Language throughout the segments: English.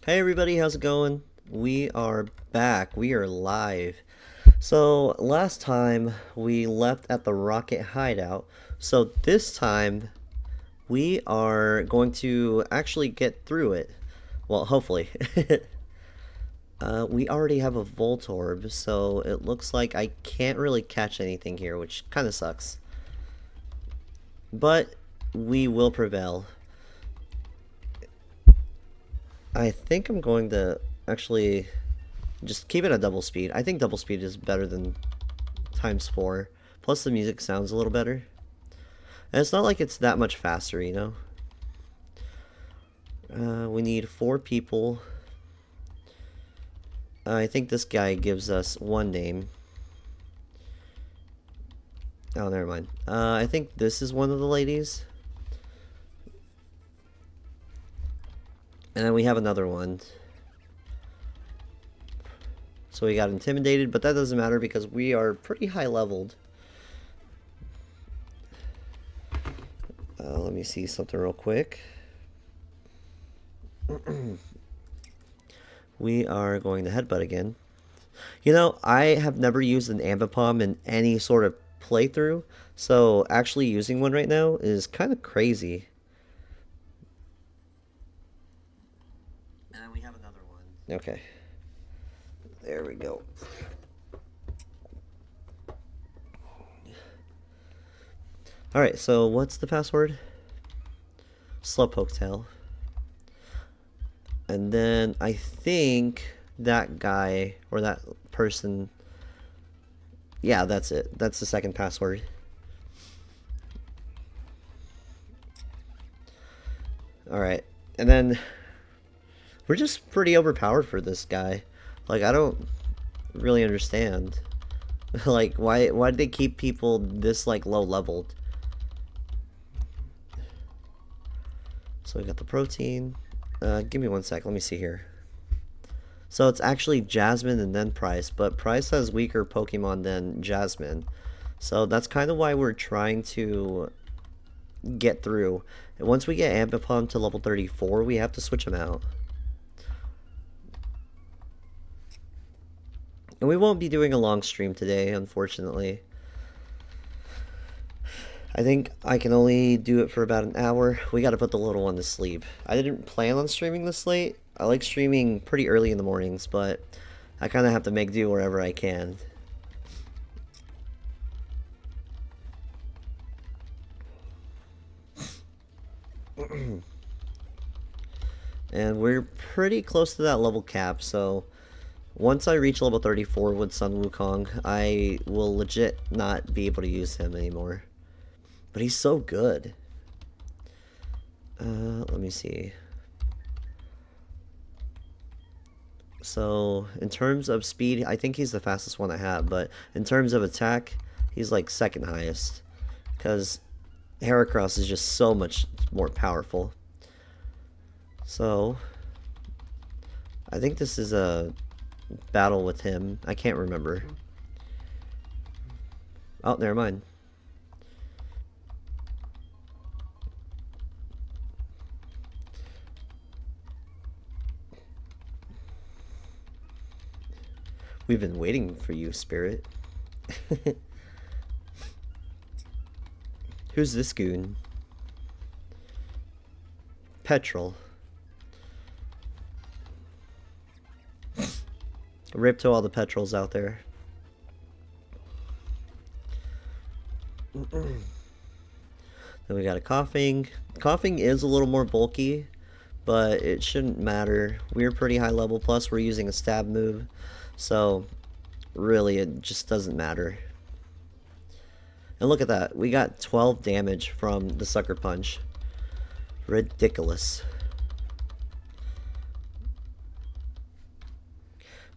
Hey everybody, how's it going? We are back. We are live. So, last time we left at the Rocket Hideout. So, this time we are going to actually get through it. Well, hopefully. We already have a Voltorb, so it looks like I can't really catch anything here, which kind of sucks. But we will prevail. I think I'm going to actually just keep it at double speed. I think double speed is better than times 4. Plus the music sounds a little better. And it's not like it's that much faster, you know? We need 4 people. I think this guy gives us 1 name. Oh, never mind. I think this is one of the ladies. And then we have another one. So we got intimidated, but that doesn't matter because we are pretty high leveled. Let me see something real quick. We are going to headbutt again. You know, I have never used an Ambipom in any sort of playthrough, so actually using one right now is kind of crazy. And then we have another one. Okay. There we go. Alright, so what's the password? Slowpoke tail. And then I think that guy or that person. Yeah, that's it. That's the second password. Alright. And then we're just pretty overpowered for this guy. Like, I don't really understand. Like, why do they keep people this, like, low leveled? So we got the protein. Give me 1 sec. Let me see here. So it's actually Jasmine and then Price, but Price has weaker Pokemon than Jasmine. So that's kind of why we're trying to get through. And once we get Ambipom to level 34, we have to switch them out. And we won't be doing a long stream today, unfortunately. I think I can only do it for about an hour. We gotta put the little one to sleep. I didn't plan on streaming this late. I like streaming pretty early in the mornings, but I kind of have to make do wherever I can. And we're pretty close to that level cap, so once I reach level 34 with Sun Wukong, I will legit not be able to use him anymore. But he's so good. Let me see. So, in terms of speed, I think he's the fastest one I have, but in terms of attack, he's like second highest. Because Heracross is just so much more powerful. So, I think this is a battle with him. I can't remember. Oh, never mind. We've been waiting for you, Spirit. Who's this goon? Petrol. Rip to all the petrols out there. Then we got a coughing. Coughing is a little more bulky, but it shouldn't matter. We're pretty high level, plus we're using a stab move. So, really, it just doesn't matter. And look at that. We got 12 damage from the Sucker Punch. Ridiculous.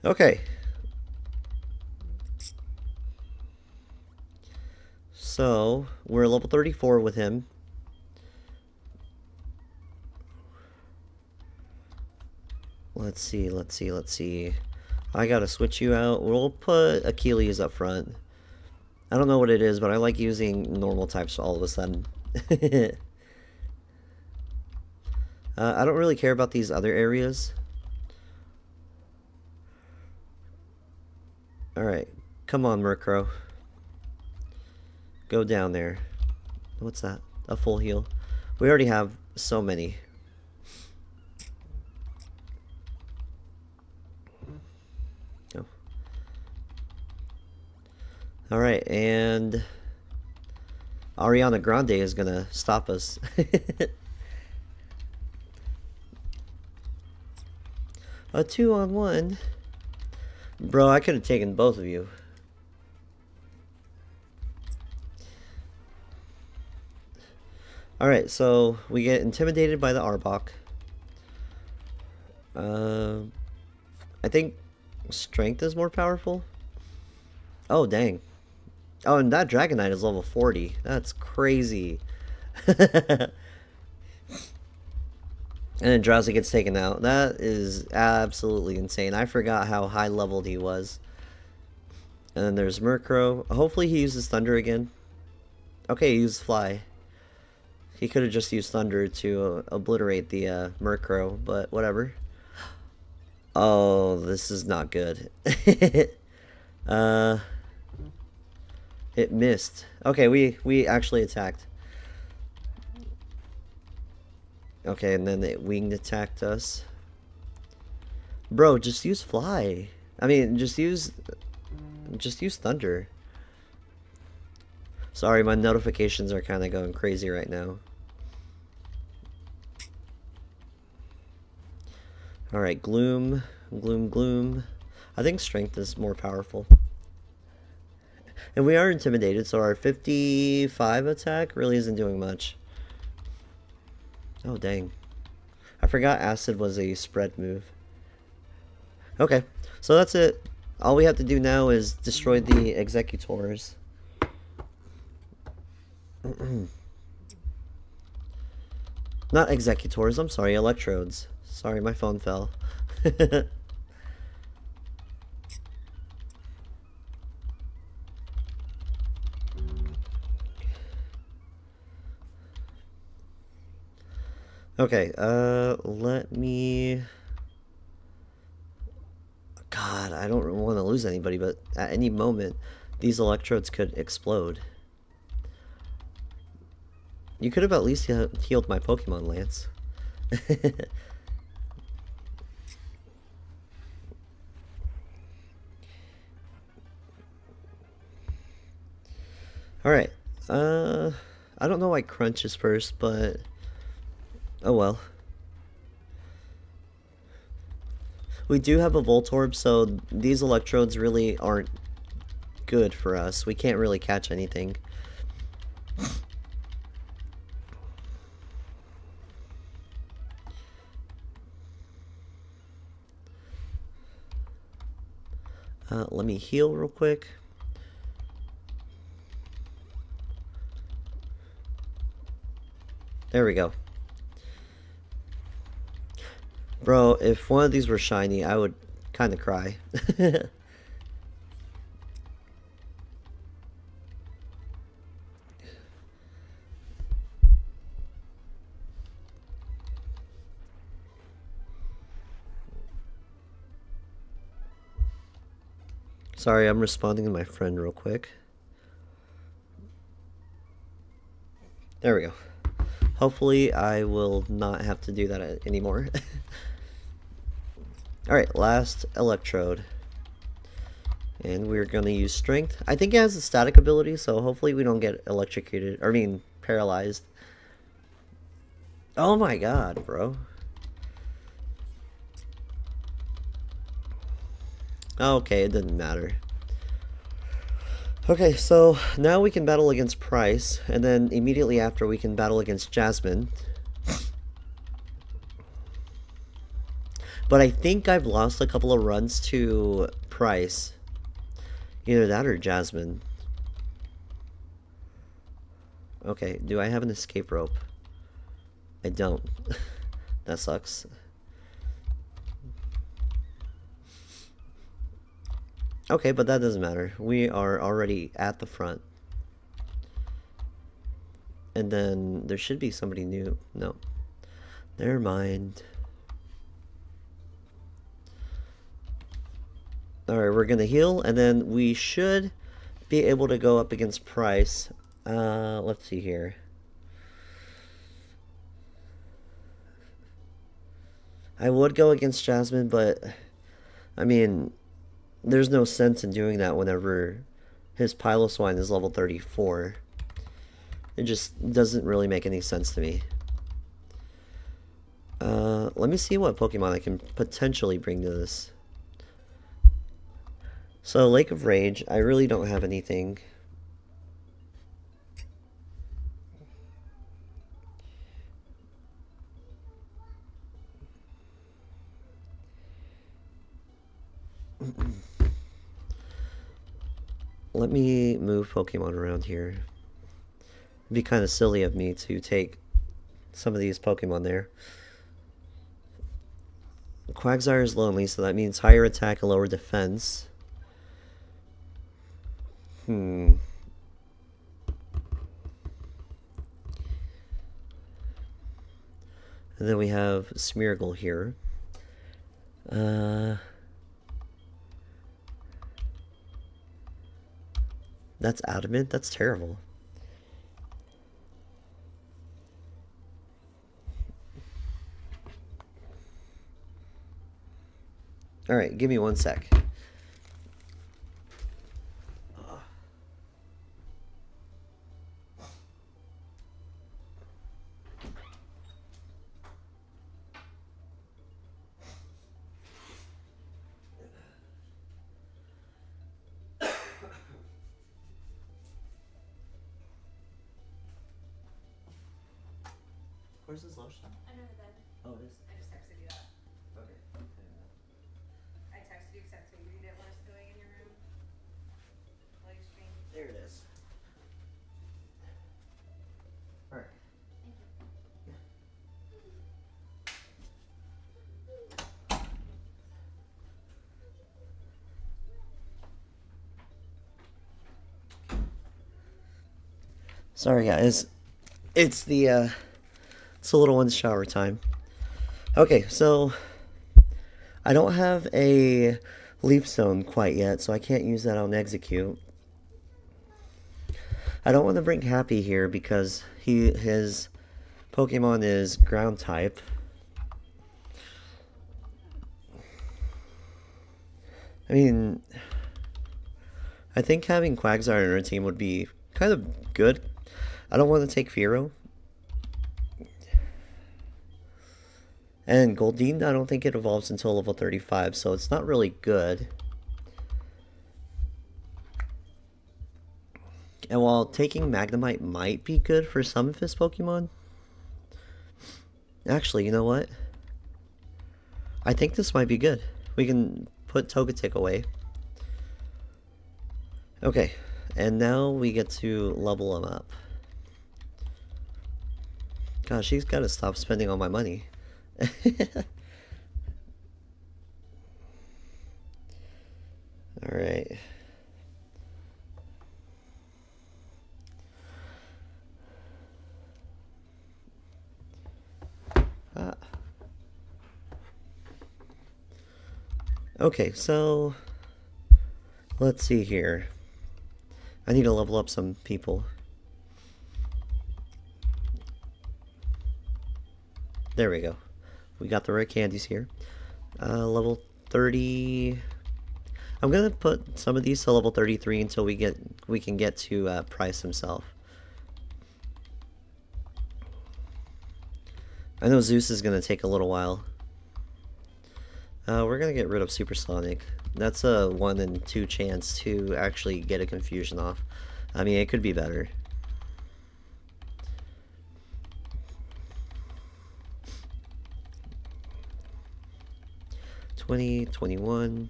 Okay. So, we're level 34 with him. Let's see. I gotta switch you out. We'll put Achilles up front. I don't know what it is, but I like using normal types all of a sudden. I don't really care about these other areas. Alright. Come on, Murkrow. Go down there. What's that? A full heal. We already have so many. Oh. Alright, and Ariana Grande is gonna stop us. A 2-on-1. Bro, I could have taken both of you. Alright, so we get intimidated by the Arbok. I think strength is more powerful. Oh, dang. Oh, and that Dragonite is level 40. That's crazy. And then Drowsy gets taken out. That is absolutely insane. I forgot how high leveled he was. And then there's Murkrow. Hopefully he uses Thunder again. Okay, he used Fly. He could have just used Thunder to obliterate the Murkrow, but whatever. Oh, this is not good. It missed. Okay, we actually attacked. Okay, and then it winged attacked us. Bro, just use Fly. I mean, just use Thunder. Sorry, my notifications are kind of going crazy right now. Alright, Gloom. Gloom. I think Strength is more powerful. And we are intimidated, so our 55 attack really isn't doing much. Oh, dang. I forgot Acid was a spread move. Okay, so that's it. All we have to do now is destroy the Executors. Not Executors, I'm sorry, Electrodes. Sorry, my phone fell. Okay, let me... God, I don't want to lose anybody, but at any moment, these Electrodes could explode. You could have at least healed my Pokemon, Lance. Alright, I don't know why Crunch is first, but... Oh well. We do have a Voltorb, so these Electrodes really aren't good for us. We can't really catch anything. Let me heal real quick. There we go. Bro, if one of these were shiny, I would kind of cry. Sorry, I'm responding to my friend real quick. There we go. Hopefully, I will not have to do that anymore. Alright, last Electrode. And we're going to use Strength. I think it has a static ability, so hopefully we don't get electrocuted. I mean, paralyzed. Oh my god, bro. Okay, it didn't matter. Okay, so now we can battle against Price, and then immediately after we can battle against Jasmine. But I think I've lost a couple of runs to Price. Either that or Jasmine. Okay, do I have an escape rope? I don't. That sucks. Okay, but that doesn't matter. We are already at the front. And then there should be somebody new. No. Never mind. Alright, we're gonna heal, and then we should be able to go up against Price. Let's see here. I would go against Jasmine, but I mean, there's no sense in doing that whenever his Piloswine is level 34. It just doesn't really make any sense to me. Let me see what Pokemon I can potentially bring to this. So, Lake of Rage, I really don't have anything. Let me move Pokemon around here. It'd be kind of silly of me to take some of these Pokemon there. Quagsire is lonely, so that means higher attack and lower defense. And then we have Smeargle here. That's adamant? That's terrible. Alright, give me 1 sec. Where's his lotion? Under the bed. Oh, it is? I just texted you that. Okay. I texted you because I figured you didn't want us going in your room while you stream. There it is. Alright. Thank you. Sorry guys. It's the it's a little one's shower time. Okay, so I don't have a Leaf Zone quite yet, so I can't use that on Execute. I don't want to bring Happy here because his Pokemon is ground type. I mean, I think having Quagsire in our team would be kind of good. I don't want to take Fearow. And Goldeen, I don't think it evolves until level 35, so it's not really good. And while taking Magnemite might be good for some of his Pokemon, actually, you know what? I think this might be good. We can put Togetic away. Okay, and now we get to level him up. Gosh, he's got to stop spending all my money. Alright. Okay, so let's see here. I need to level up some people. There we go. We got the rare candies here. Level 30. I'm gonna put some of these to level 33 until we can get to Price himself. I know Zeus is gonna take a little while. We're gonna get rid of Supersonic. That's a 1 in 2 chance to actually get a confusion off. I mean, it could be better. $20, $21,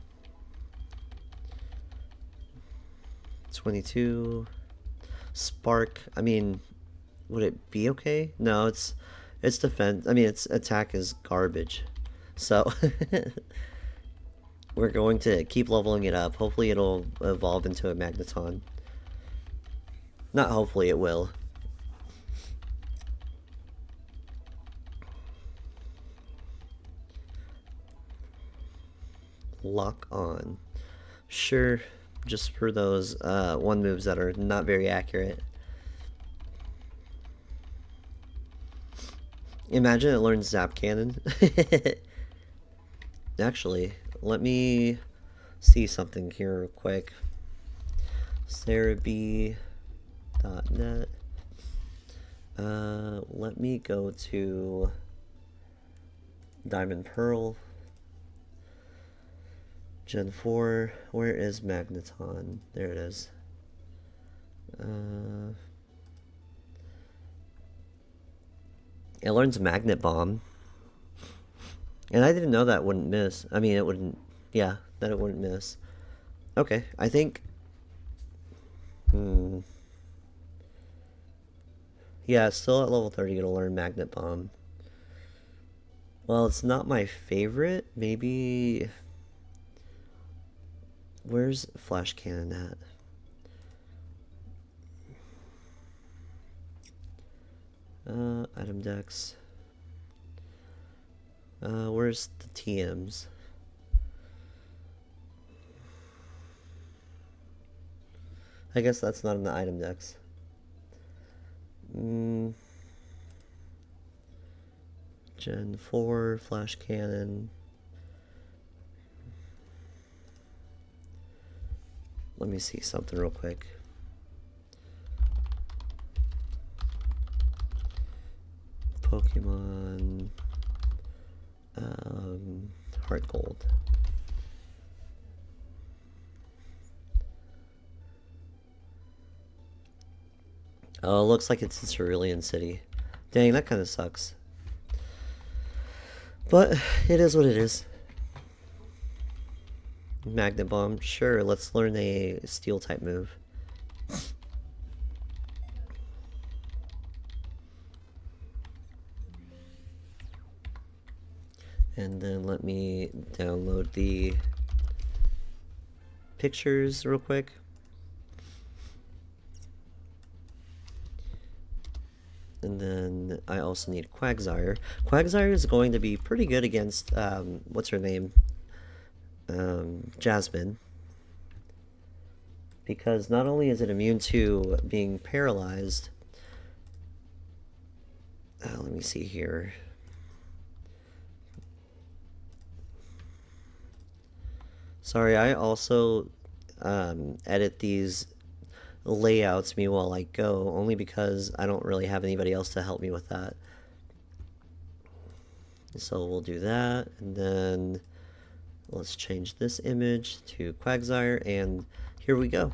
$22. Spark. I mean, would it be okay? No, it's defense. I mean, its attack is garbage. So we're going to keep leveling it up. Hopefully it'll evolve into a Magneton. Not hopefully, it will. Lock on. Sure, just for those one moves that are not very accurate. Imagine it learns Zap Cannon. Actually, let me see something here real quick. SarahB.net. Let me go to Diamond Pearl. Gen 4. Where is Magneton? There it is. It learns Magnet Bomb. And I didn't know that wouldn't miss. I mean, it wouldn't... Yeah, that it wouldn't miss. Okay, I think... Yeah, still at level 30, gonna learn Magnet Bomb. Well, it's not my favorite. Maybe... Where's Flash Cannon at? Item Dex. Where's the TMs? I guess that's not in the item Dex. Gen 4, Flash Cannon. Let me see something real quick. Pokemon Heartgold. Oh, looks like it's in Cerulean City. Dang, that kind of sucks. But it is what it is. Magnet Bomb, sure, let's learn a Steel type move. And then let me download the pictures real quick. And then I also need Quagsire. Quagsire is going to be pretty good against, what's her name? Jasmine. Because not only is it immune to being paralyzed, let me see here. Sorry, I also edit these layouts me while I go, only because I don't really have anybody else to help me with that. So we'll do that, and then let's change this image to Quagsire, and here we go.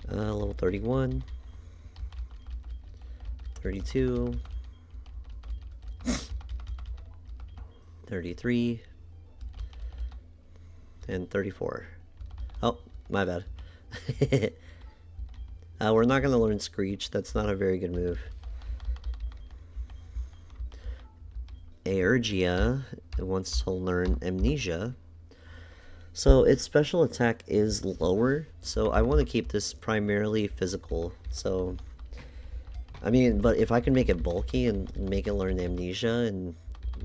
Level 31, 32, 33, and 34. Oh, my bad. We're not going to learn Screech. That's not a very good move. Aergia wants to learn Amnesia. So its special attack is lower, so I want to keep this primarily physical. So, I mean, but if I can make it bulky and make it learn Amnesia and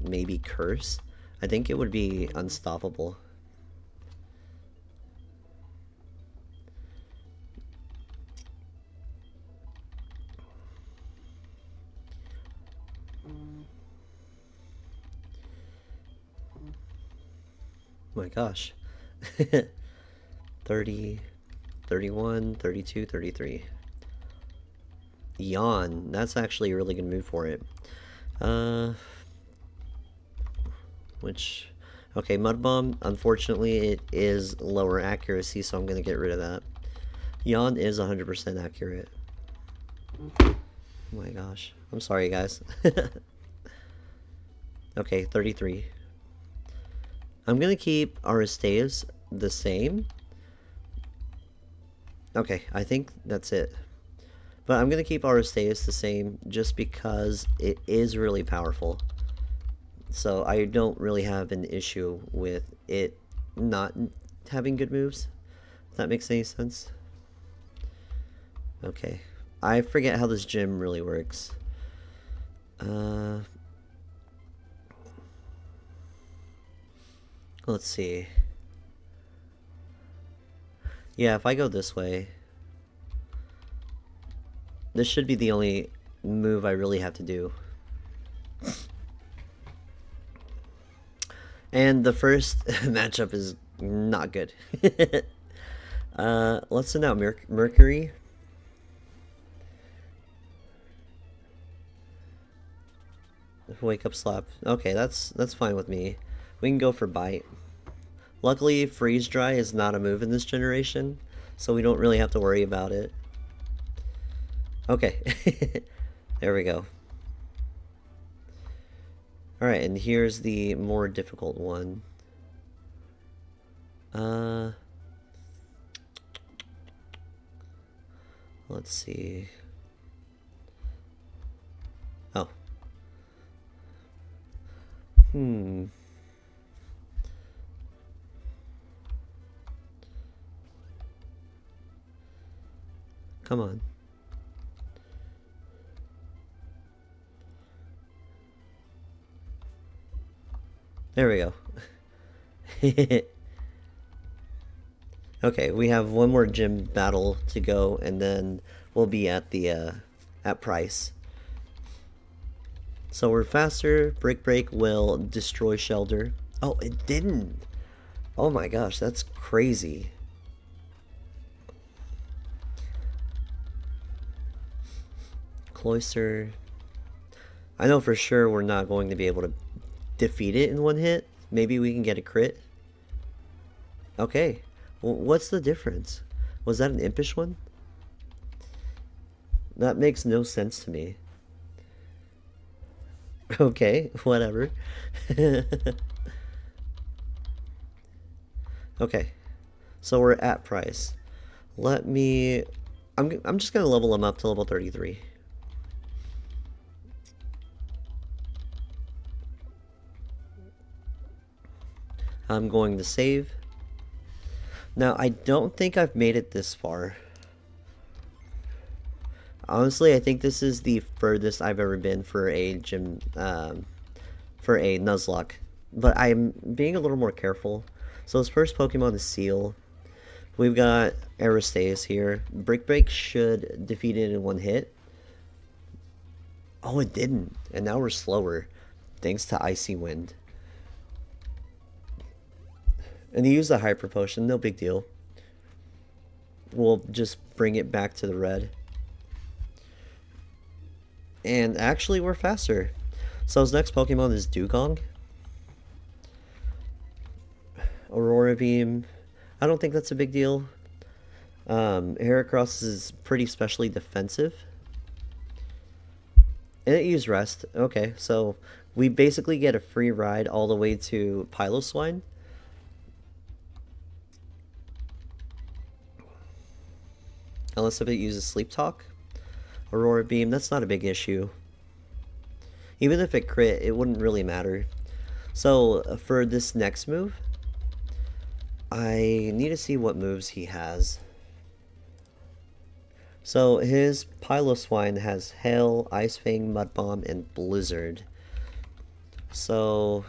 maybe Curse, I think it would be unstoppable. My gosh. 30, 31, 32, 33. Yawn. That's actually a really good move for it. Okay, Mud Bomb, unfortunately, it is lower accuracy, so I'm going to get rid of that. Yawn is 100% accurate. Oh my gosh. I'm sorry, guys. Okay, 33. I'm going to keep Aristeus the same. Okay, I think that's it. But I'm going to keep Aristeus the same just because it is really powerful. So I don't really have an issue with it not having good moves. If that makes any sense. Okay. I forget how this gym really works. Let's see. Yeah, if I go this way, this should be the only move I really have to do. And the first matchup is not good. Let's send out Mercury. Wake up slap. Okay, that's fine with me. We can go for bite. Luckily, freeze dry is not a move in this generation, so we don't really have to worry about it. Okay. There we go. Alright, and here's the more difficult one. Let's see. Oh. Come on. There we go. Okay, we have one more gym battle to go, and then we'll be at the at price. So we're faster. Break will destroy Shelter. Oh, it didn't. Oh my gosh, that's crazy. Cloister. I know for sure we're not going to be able to defeat it in one hit. Maybe we can get a crit. Okay. Well, what's the difference? Was that an impish one? That makes no sense to me. Okay, whatever. Okay. So we're at price. Let me... I'm just going to level him up to level 33. I'm going to save. Now, I don't think I've made it this far. Honestly, I think this is the furthest I've ever been for a gym, for a Nuzlocke. But I'm being a little more careful. So his first Pokemon is Seal. We've got Aerostase here. Break should defeat it in one hit. Oh, it didn't. And now we're slower, thanks to Icy Wind. And he used a Hyper Potion, no big deal. We'll just bring it back to the red. And actually, we're faster. So his next Pokemon is Dugong. Aurora Beam. I don't think that's a big deal. Heracross is pretty specially defensive. And it used Rest. Okay, so we basically get a free ride all the way to Piloswine. Unless if it uses Sleep Talk. Aurora Beam, that's not a big issue. Even if it crit, it wouldn't really matter. So for this next move, I need to see what moves he has. So his Piloswine has Hail, Ice Fang, Mud Bomb, and Blizzard. So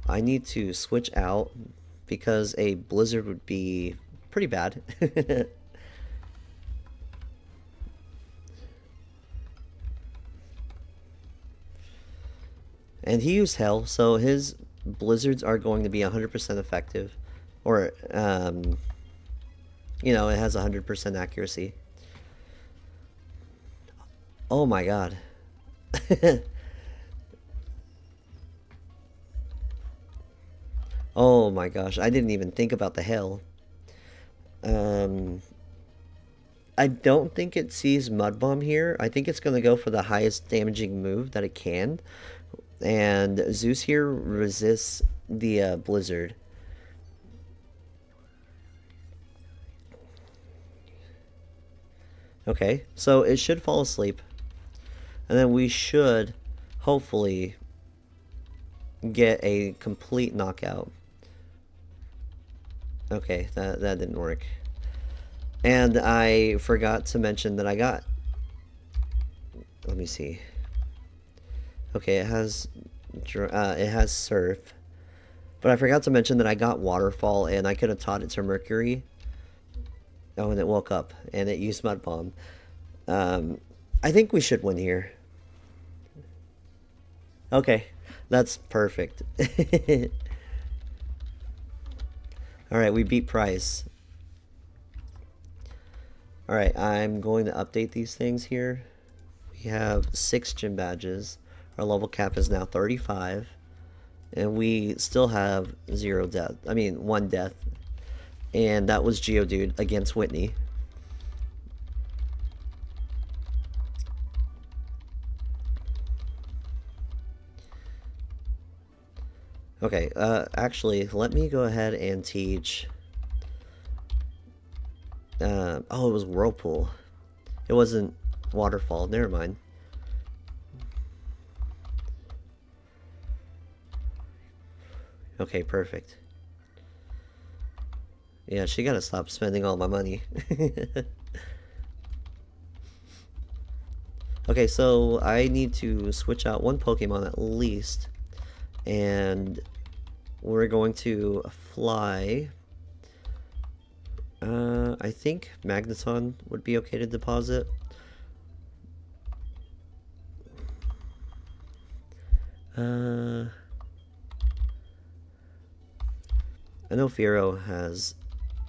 I need to switch out because a Blizzard would be pretty bad. And he used Hell, so his Blizzards are going to be 100% effective. Or, you know, it has 100% accuracy. Oh my god. Oh my gosh, I didn't even think about the Hail. I don't think it sees Mud Bomb here. I think it's going to go for the highest damaging move that it can. And Zeus here resists the Blizzard. Okay, so it should fall asleep. And then we should, hopefully, get a complete knockout. Okay, that didn't work. And I forgot to mention that I got... Let me see. Okay, it has Surf. But I forgot to mention that I got Waterfall, and I could have taught it to Mercury. Oh, and it woke up, and it used Mud Bomb. I think we should win here. Okay, that's perfect. Alright, we beat Price. Alright, I'm going to update these things here. We have 6 gym badges. Our level cap is now 35. And we still have 0 death. I mean, 1 death. And that was Geodude against Whitney. Okay, actually, let me go ahead and teach... oh, it was Whirlpool. It wasn't Waterfall. Never mind. Okay, perfect. Yeah, she gotta stop spending all my money. Okay, so I need to switch out 1 Pokemon at least. And we're going to fly. I think Magneton would be okay to deposit. I know Firo has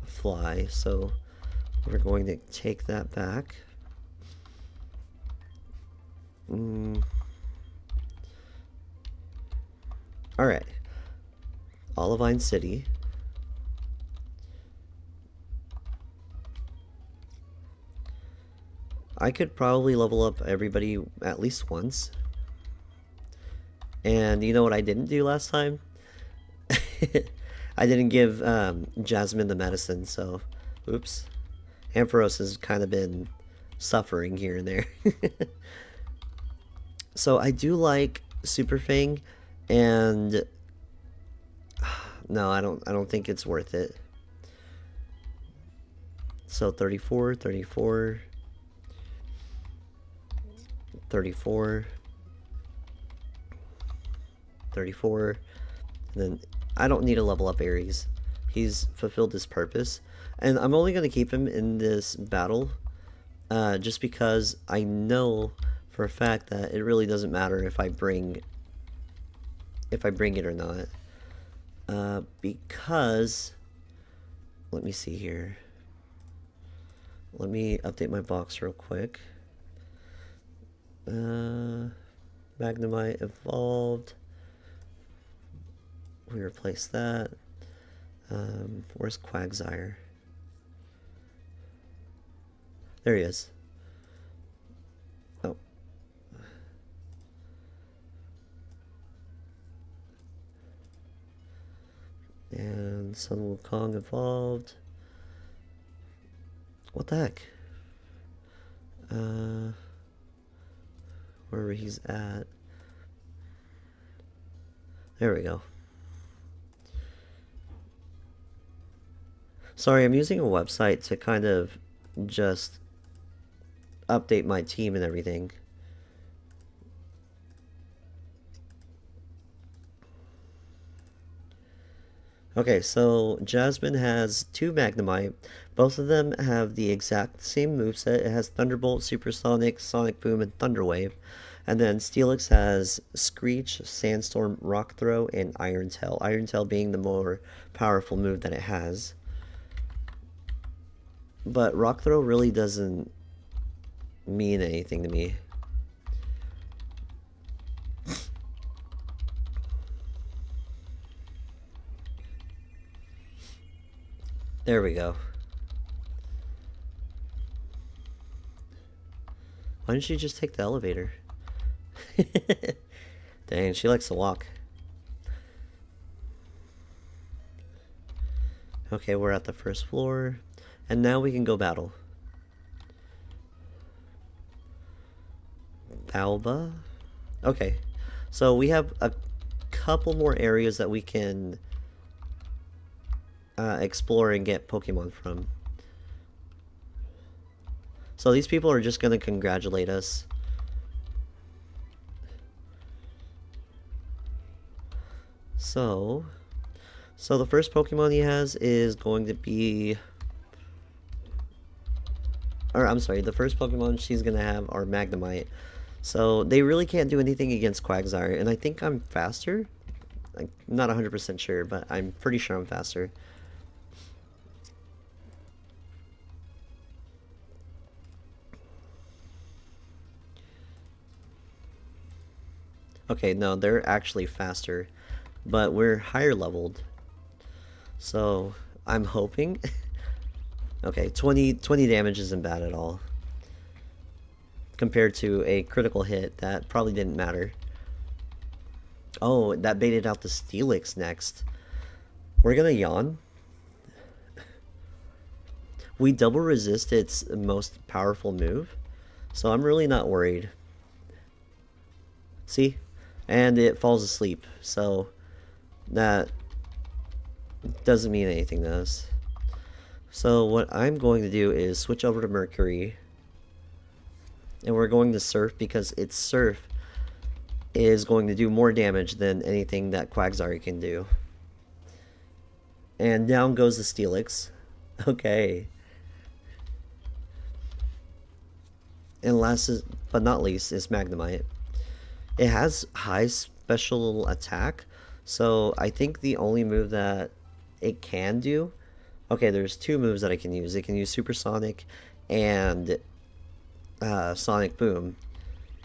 fly, so we're going to take that back. Alright. Olivine City. I could probably level up everybody at least once. And you know what I didn't do last time? I didn't give Jasmine the medicine, so oops. Ampharos has kind of been suffering here and there. So I do like Super Fang, and no, I don't think it's worth it. So 34, 34, 34, 34, and then I don't need to level up Aries. He's fulfilled his purpose, and I'm only going to keep him in this battle just because I know for a fact that it really doesn't matter if I bring it or not. Because let me see here. Let me update my box real quick. Magnemite evolved. We replace that. Where's Quagsire? There he is. Oh. And Sun Wukong evolved. What the heck? Wherever he's at. There we go. Sorry, I'm using a website to kind of just update my team and everything. Okay, so Jasmine has 2 Magnemite. Both of them have the exact same moveset. It has Thunderbolt, Supersonic, Sonic Boom, and Thunder Wave. And then Steelix has Screech, Sandstorm, Rock Throw, and Iron Tail. Iron Tail being the more powerful move that it has. But Rock Throw really doesn't mean anything to me. There we go. Why didn't she just take the elevator? Dang, she likes to walk. Okay, we're at the first floor. And now we can go battle. Alba. Okay, so we have a couple more areas that we can explore and get Pokemon from. So these people are just going to congratulate us. So So the first Pokemon he has is going to be... Or, I'm sorry, the first Pokemon she's going to have are Magnemite. So they really can't do anything against Quagsire, and I think I'm faster? I'm not 100% sure, but I'm pretty sure I'm faster. Okay, no, they're actually faster, but we're higher leveled. So, I'm hoping... Okay, 20 damage isn't bad at all. Compared to a critical hit, that probably didn't matter. Oh, that baited out the Steelix next. We're gonna yawn. We double resist its most powerful move, so I'm really not worried. See? And it falls asleep, so that doesn't mean anything to us. So what I'm going to do is switch over to Mercury, and we're going to Surf because its Surf is going to do more damage than anything that Quagsire can do. And down goes the Steelix. Okay. And last but not least is Magnemite. It has high special attack, so I think the only move that it can do... Okay, there's two moves that I can use. It can use Supersonic and Sonic Boom.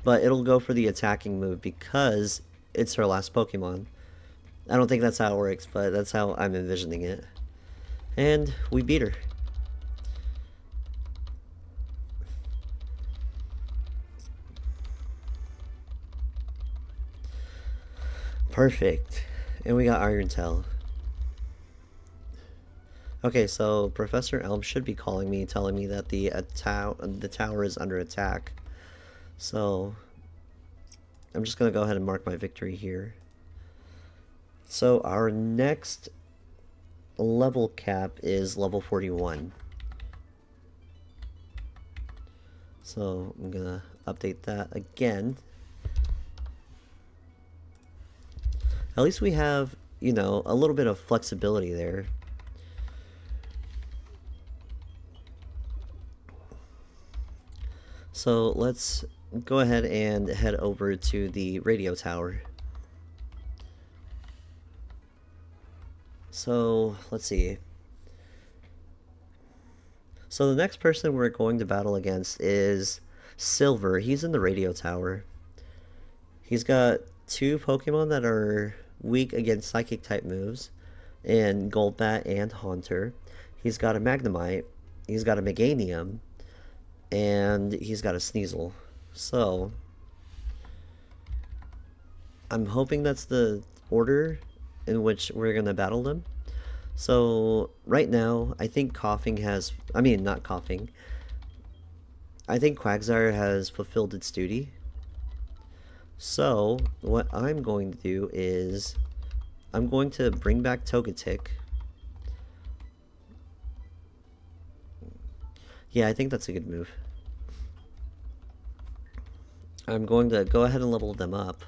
But it'll go for the attacking move because it's her last Pokemon. I don't think that's how it works, but that's how I'm envisioning it. And we beat her. Perfect. And we got Iron Tail. Okay, so Professor Elm should be calling me, telling me that the tower is under attack. So I'm just gonna go ahead and mark my victory here. So our next level cap is level 41. So I'm gonna update that again. At least we have, you know, a little bit of flexibility there. So let's go ahead and head over to the radio tower. So let's see. So the next person we're going to battle against is Silver. He's in the radio tower. He's got two Pokemon that are weak against Psychic type moves, in Golbat and Haunter. He's got a Magnemite. He's got a Meganium. And he's got a Sneasel. So I'm hoping that's the order in which we're gonna battle them. So right now, I think Coughing has... I mean, not Coughing. I think Quagsire has fulfilled its duty. So what I'm going to do is I'm going to bring back Togetic. Yeah, I think that's a good move. I'm going to go ahead and level them up.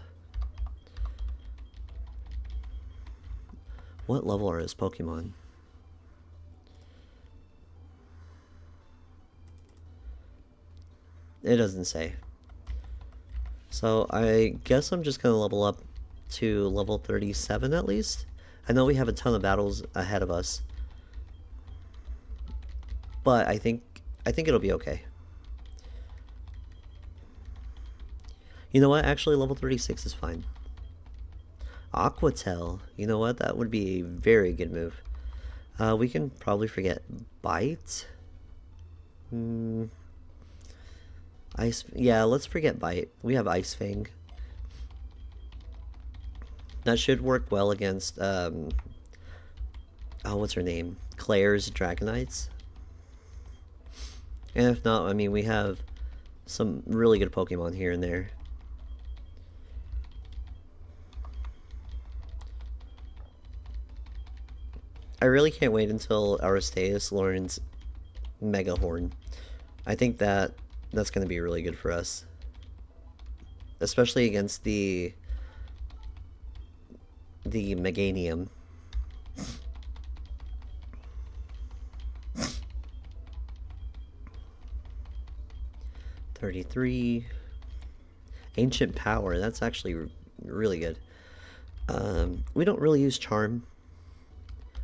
What level are his Pokemon? It doesn't say. So I guess I'm just going to level up to level 37 at least. I know we have a ton of battles ahead of us, but I think it'll be okay. You know what? Actually, level 36 is fine. Aquatail. You know what? That would be a very good move. We can probably forget Bite. Ice. Yeah, let's forget Bite. We have Ice Fang. That should work well against, oh, what's her name? Claire's Dragonites. And if not, I mean, we have some really good Pokemon here and there. I really can't wait until Aristeus learns Mega Horn. I think that's going to be really good for us. Especially against the Meganium. 33. Ancient Power, that's actually really good. We don't really use Charm,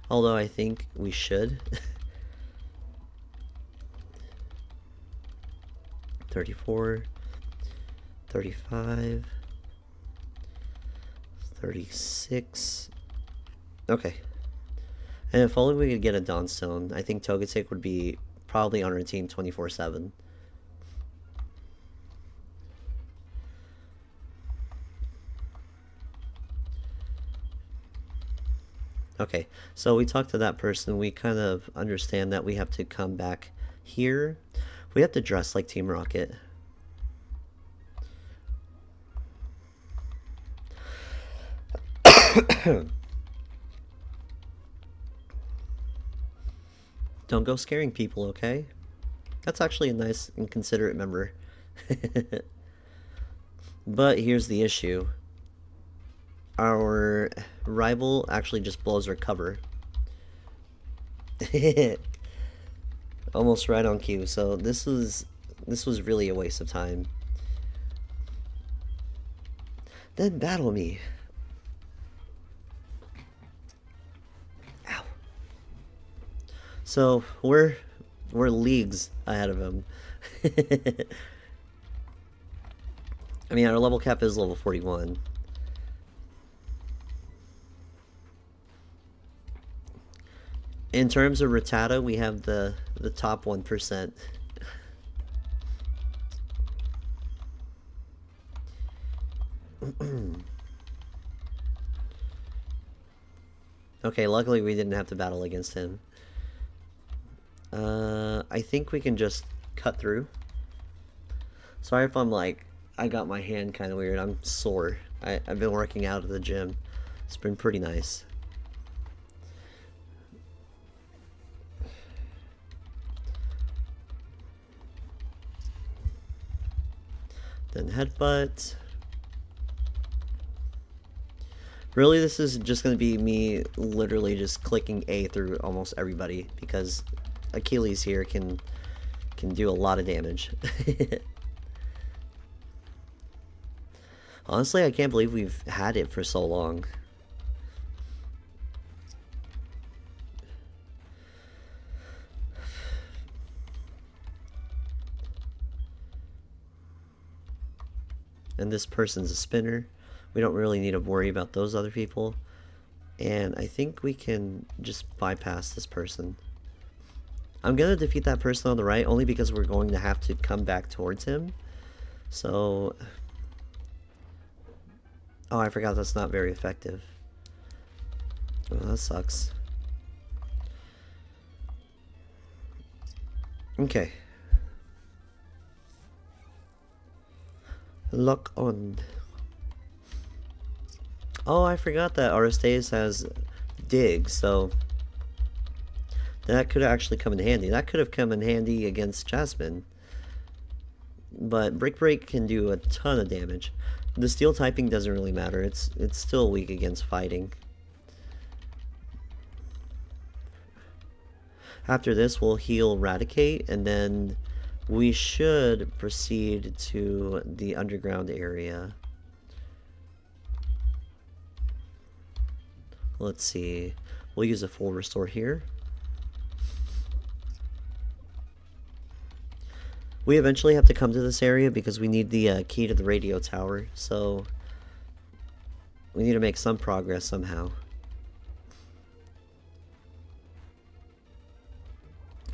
although I think we should. 34, 35, 36. Okay. And if only we could get a Dawnstone, I think Togetic would be probably on our team 24/7. Okay, so we talked to that person. We kind of understand that we have to come back here. We have to dress like Team Rocket. Don't go scaring people, okay? That's actually a nice and considerate member. But here's the issue. Our rival actually just blows our cover. Almost right on cue. So this was really a waste of time. Then battle me. Ow. So we're leagues ahead of him. I mean, our level cap is level 41. In terms of Rattata, we have the top 1%. Okay, luckily we didn't have to battle against him. I think we can just cut through. Sorry if I'm like, I got my hand kind of weird. I'm sore. I've been working out at the gym. It's been pretty nice. Then headbutt. Really, this is just going to be me literally just clicking A through almost everybody because Achilles here can do a lot of damage. Honestly, I can't believe we've had it for so long. And this person's a spinner. We don't really need to worry about those other people. And I think we can just bypass this person. I'm going to defeat that person on the right only because we're going to have to come back towards him. So... Oh, I forgot that's not very effective. Oh, that sucks. Okay. Lock on. Oh, I forgot that Aristaeus has dig, so that could actually come in handy. That could have come in handy against Jasmine. But Brick Break can do a ton of damage. The steel typing doesn't really matter. It's still weak against fighting. After this, we'll heal Raticate, and then we should proceed to the underground area. Let's see. We'll use a full restore here. We eventually have to come to this area because we need the key to the radio tower, so we need to make some progress somehow.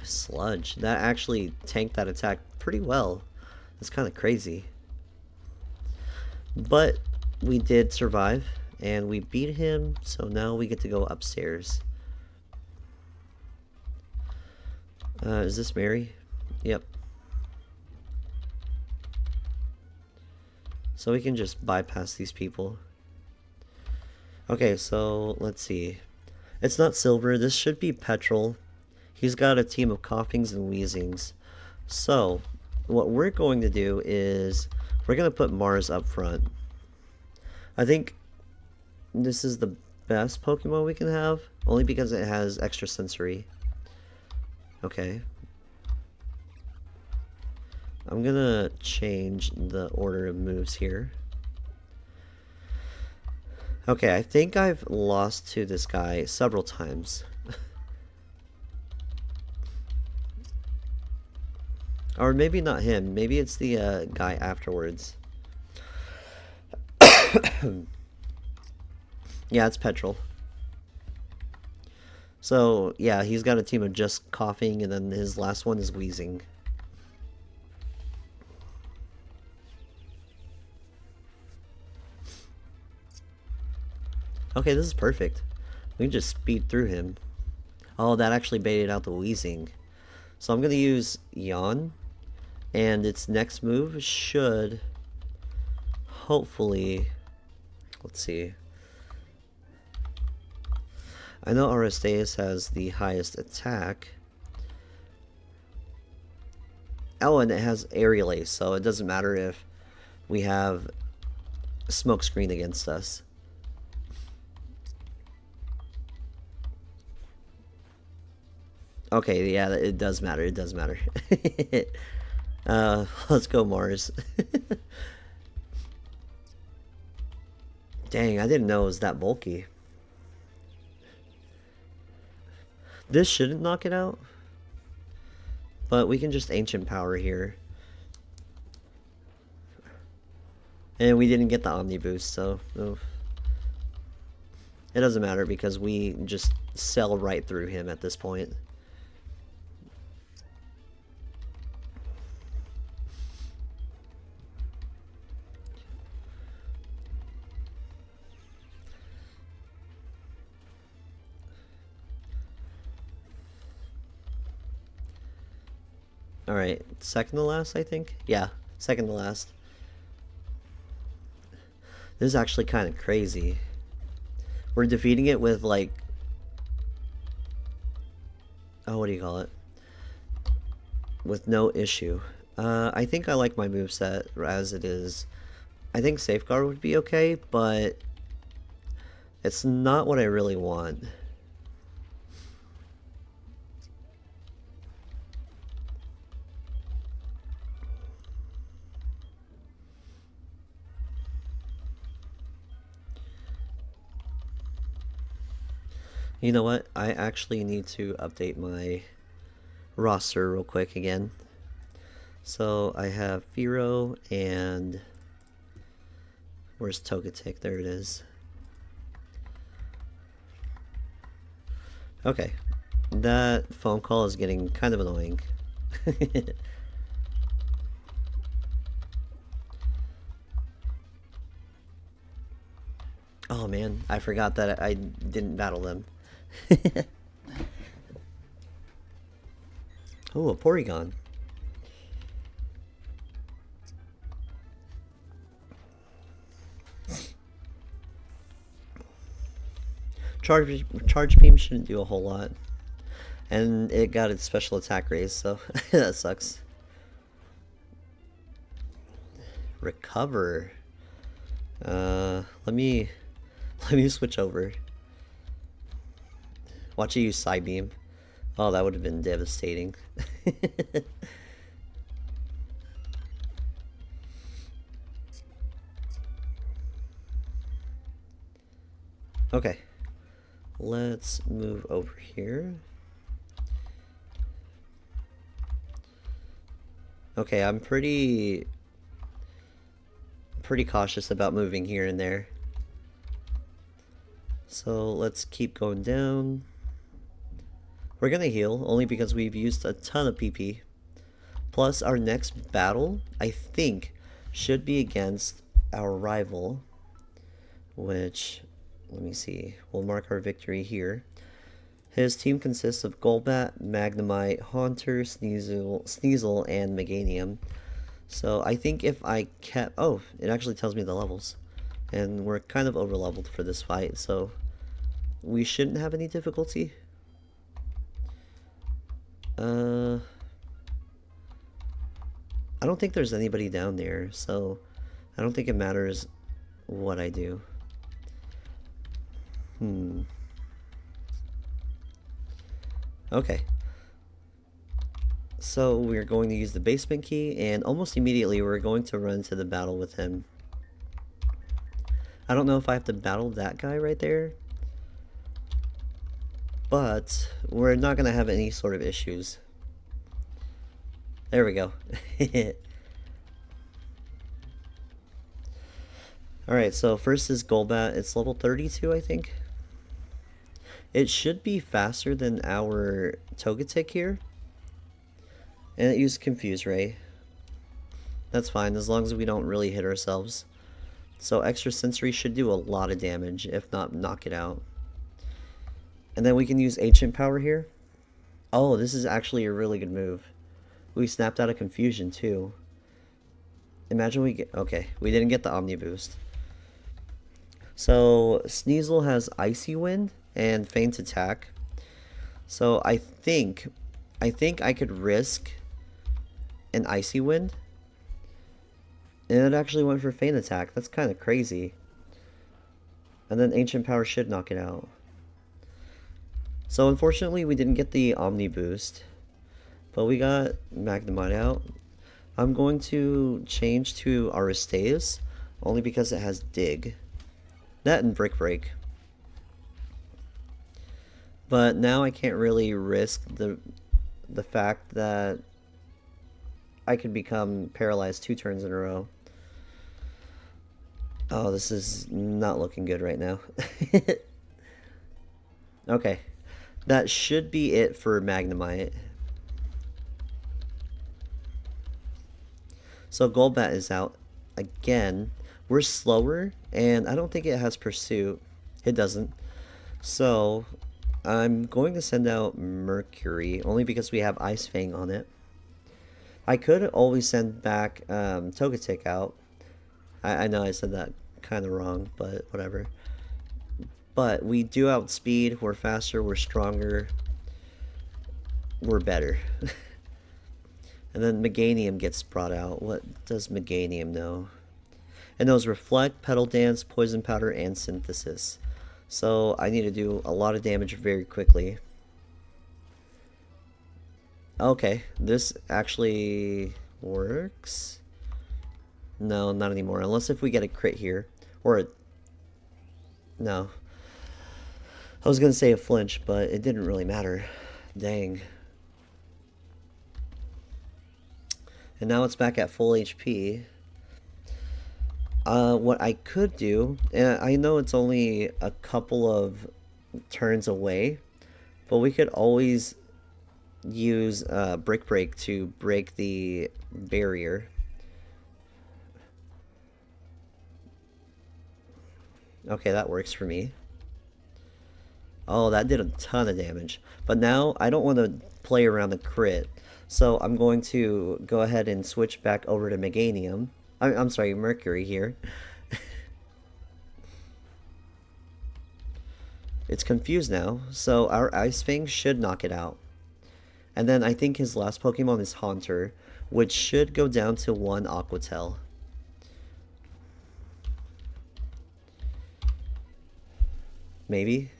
Sludge. That actually tanked that attack pretty well. That's kind of crazy. But we did survive, and we beat him, so now we get to go upstairs. Is this Mary? Yep. So we can just bypass these people. Okay, so let's see. It's not Silver. This should be Petrol. He's got a team of Coughings and Wheezings. So what we're going to do is we're going to put Mars up front. I think this is the best Pokemon we can have, only because it has extra sensory. Okay. I'm gonna change the order of moves here. Okay, I think I've lost to this guy several times. Or maybe not him. Maybe it's the guy afterwards. Yeah, it's Petrol. So, yeah, he's got a team of just coughing, and then his last one is wheezing. Okay, this is perfect. We can just speed through him. Oh, that actually baited out the wheezing. So I'm going to use Yawn, and its next move should hopefully... Let's see. I know Aristeas has the highest attack. Oh, and it has Aerial Ace, so it doesn't matter if we have Smoke Screen against us. Okay, yeah, it does matter. It does matter. Let's go, Mars. Dang, I didn't know it was that bulky. This shouldn't knock it out, but we can just Ancient Power here. And we didn't get the Omni Boost, so it doesn't matter because we just sell right through him at this point. Alright, second to last, I think? Yeah, second to last. This is actually kind of crazy. We're defeating it with, like... Oh, what do you call it? With no issue. I think I like my moveset as it is. I think Safeguard would be okay, but... it's not what I really want. You know what? I actually need to update my roster real quick again. So I have Firo and... where's Togetic? There it is. Okay. That phone call is getting kind of annoying. Oh man, I forgot that I didn't battle them. Oh, a Porygon. Charge Beam shouldn't do a whole lot. And it got its special attack raised, so that sucks. Recover. Let me switch over. Watch you use Side Beam. Oh, that would have been devastating. Okay. Let's move over here. Okay, I'm pretty cautious about moving here and there. So let's keep going down. We're gonna heal, only because we've used a ton of PP. Plus, our next battle, I think, should be against our rival. Which, let me see, we'll mark our victory here. His team consists of Golbat, Magnemite, Haunter, Sneasel, and Meganium. So I think if I kept... oh, it actually tells me the levels. And we're kind of over-leveled for this fight, so we shouldn't have any difficulty. I don't think there's anybody down there, so I don't think it matters what I do. Okay. So we're going to use the basement key, and almost immediately we're going to run into the battle with him. I don't know if I have to battle that guy right there, but we're not going to have any sort of issues. There we go. Alright, so first is Golbat. It's level 32, I think. It should be faster than our Togetic here. And it used Confuse Ray. That's fine, as long as we don't really hit ourselves. So Extra Sensory should do a lot of damage, if not knock it out. And then we can use Ancient Power here. Oh, this is actually a really good move. We snapped out of Confusion too. Imagine we get... Okay, we didn't get the Omni Boost. So Sneasel has Icy Wind and Feint Attack. So I think I could risk an Icy Wind. And it actually went for Feint Attack. That's kind of crazy. And then Ancient Power should knock it out. So unfortunately we didn't get the Omni Boost. But we got Magnemite out. I'm going to change to Aristeus, only because it has Dig. That and Brick Break. But now I can't really risk the fact that I could become paralyzed 2 turns in a row. Oh, this is not looking good right now. Okay. That should be it for Magnemite. So Golbat is out again. We're slower, and I don't think it has Pursuit. It doesn't. So I'm going to send out Mercury, only because we have Ice Fang on it. I could always send back Togetic out. I know I said that kind of wrong, but whatever. But we do outspeed, we're faster, we're stronger, we're better. And then Meganium gets brought out. What does Meganium know? It knows Reflect, Petal Dance, Poison Powder, and Synthesis. So I need to do a lot of damage very quickly. Okay, this actually works. No, not anymore. Unless if we get a crit here. Or a... No. I was going to say a flinch, but it didn't really matter. Dang. And now it's back at full HP. What I could do, and I know it's only a couple of turns away, but we could always use Brick Break to break the barrier. Okay, that works for me. Oh, that did a ton of damage. But now I don't want to play around the crit. So I'm going to go ahead and switch back over to Meganium. I'm sorry, Mercury here. It's confused now, so our Ice Fang should knock it out. And then I think his last Pokemon is Haunter, which should go down to 1 Aqua Tail. Maybe?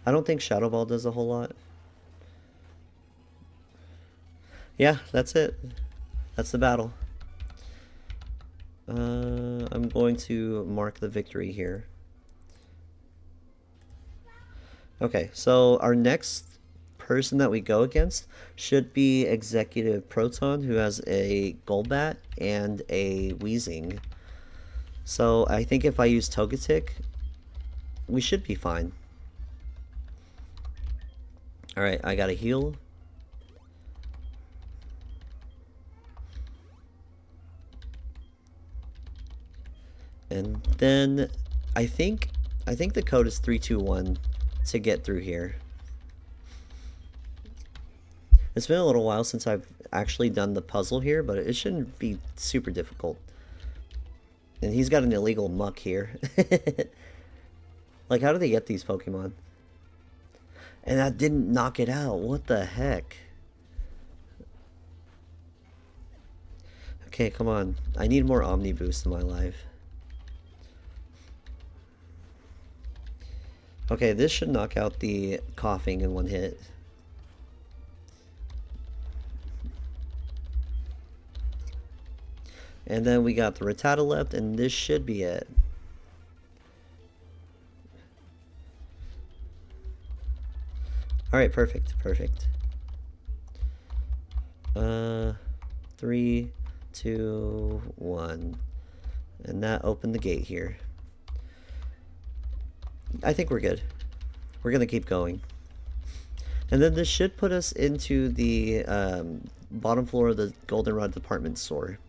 I don't think Shadow Ball does a whole lot. Yeah, that's it. That's the battle. I'm going to mark the victory here. Okay, so our next person that we go against should be Executive Proton, who has a Golbat and a Weezing. So I think if I use Togetic, we should be fine. Alright, I gotta heal. And then I think the code is 321 to get through here. It's been a little while since I've actually done the puzzle here, but it shouldn't be super difficult. And he's got an illegal muck here. Like, how do they get these Pokemon? And that didn't knock it out. What the heck? Okay, come on. I need more Omni Boost in my life. Okay, this should knock out the coughing in 1 hit. And then we got the Rattata left, and this should be it. Alright, perfect, perfect. 3, 2, 1. And that opened the gate here. I think we're good. We're gonna keep going. And then this should put us into the bottom floor of the Goldenrod department store.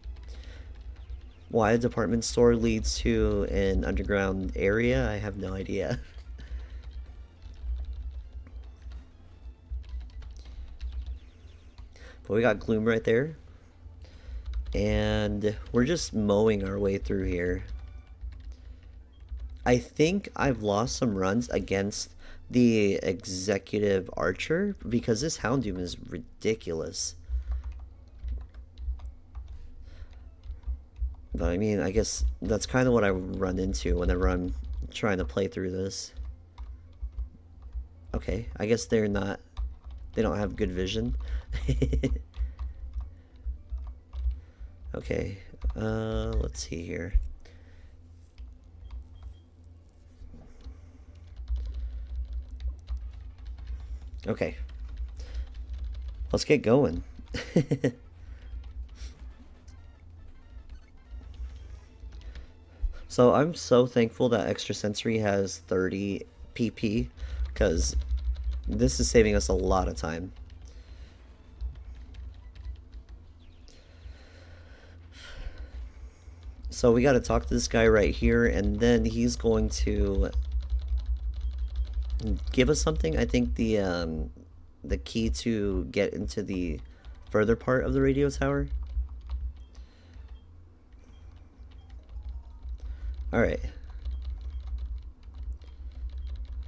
Why a department store leads to an underground area, I have no idea. But we got Gloom right there. And we're just mowing our way through here. I think I've lost some runs against the Executive Archer because this Houndoom is ridiculous. But I mean, I guess that's kind of what I run into whenever I'm trying to play through this. Okay, I guess they don't have good vision. Okay, let's see here. Okay, let's get going. So I'm so thankful that Extrasensory has 30 PP, because this is saving us a lot of time. So we got to talk to this guy right here, and then he's going to give us something. I think the key to get into the further part of the radio tower. All right.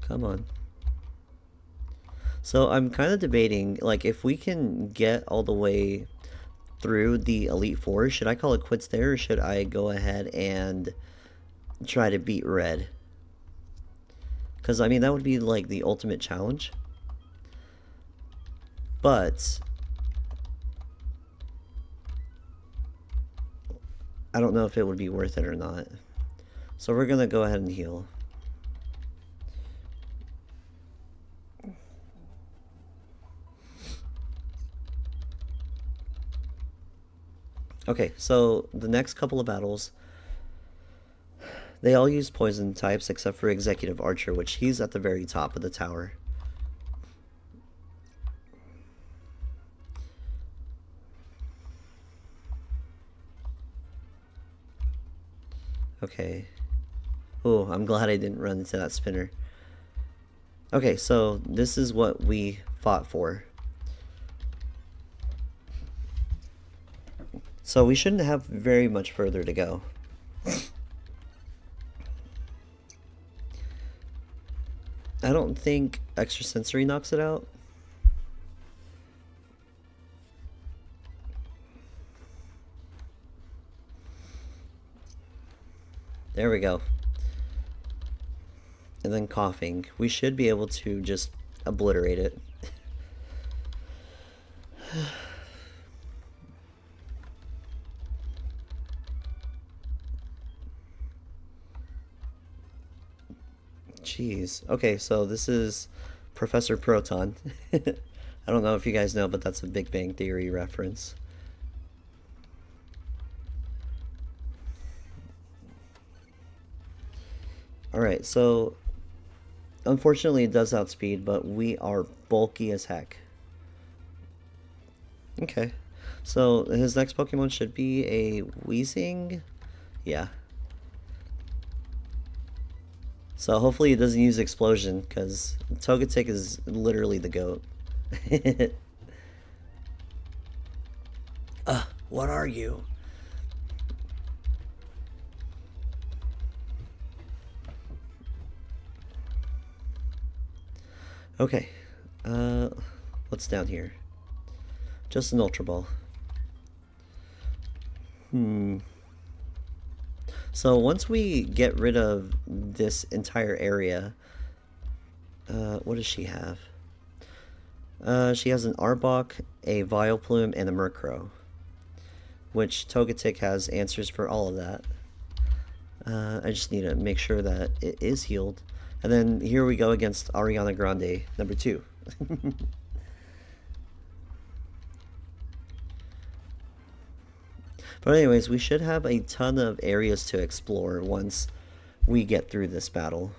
Come on. So I'm kind of debating, like, if we can get all the way through the Elite Four, should I call it quits there, or should I go ahead and try to beat Red? Because, I mean, that would be, like, the ultimate challenge. But I don't know if it would be worth it or not. So we're going to go ahead and heal. Okay, so the next couple of battles, they all use poison types except for Executive Archer, which he's at the very top of the tower. Okay. Oh, I'm glad I didn't run into that spinner. Okay, so this is what we fought for. So we shouldn't have very much further to go. I don't think Extrasensory knocks it out. There we go. And then coughing. We should be able to just obliterate it. Jeez. Okay, so this is Professor Proton. I don't know if you guys know, but that's a Big Bang Theory reference. Alright, so unfortunately it does outspeed, but we are bulky as heck. Okay, so his next Pokemon should be a Weezing. Yeah. So hopefully he doesn't use Explosion, because Togetic is literally the GOAT. What are you? Okay, what's down here? Just an Ultra Ball. So once we get rid of this entire area, what does she have? She has an Arbok, a Vileplume, and a Murkrow. which Togetic has answers for all of that. I just need to make sure that it is healed. And then here we go against Ariana Grande, number 2. But anyways, we should have a ton of areas to explore once we get through this battle.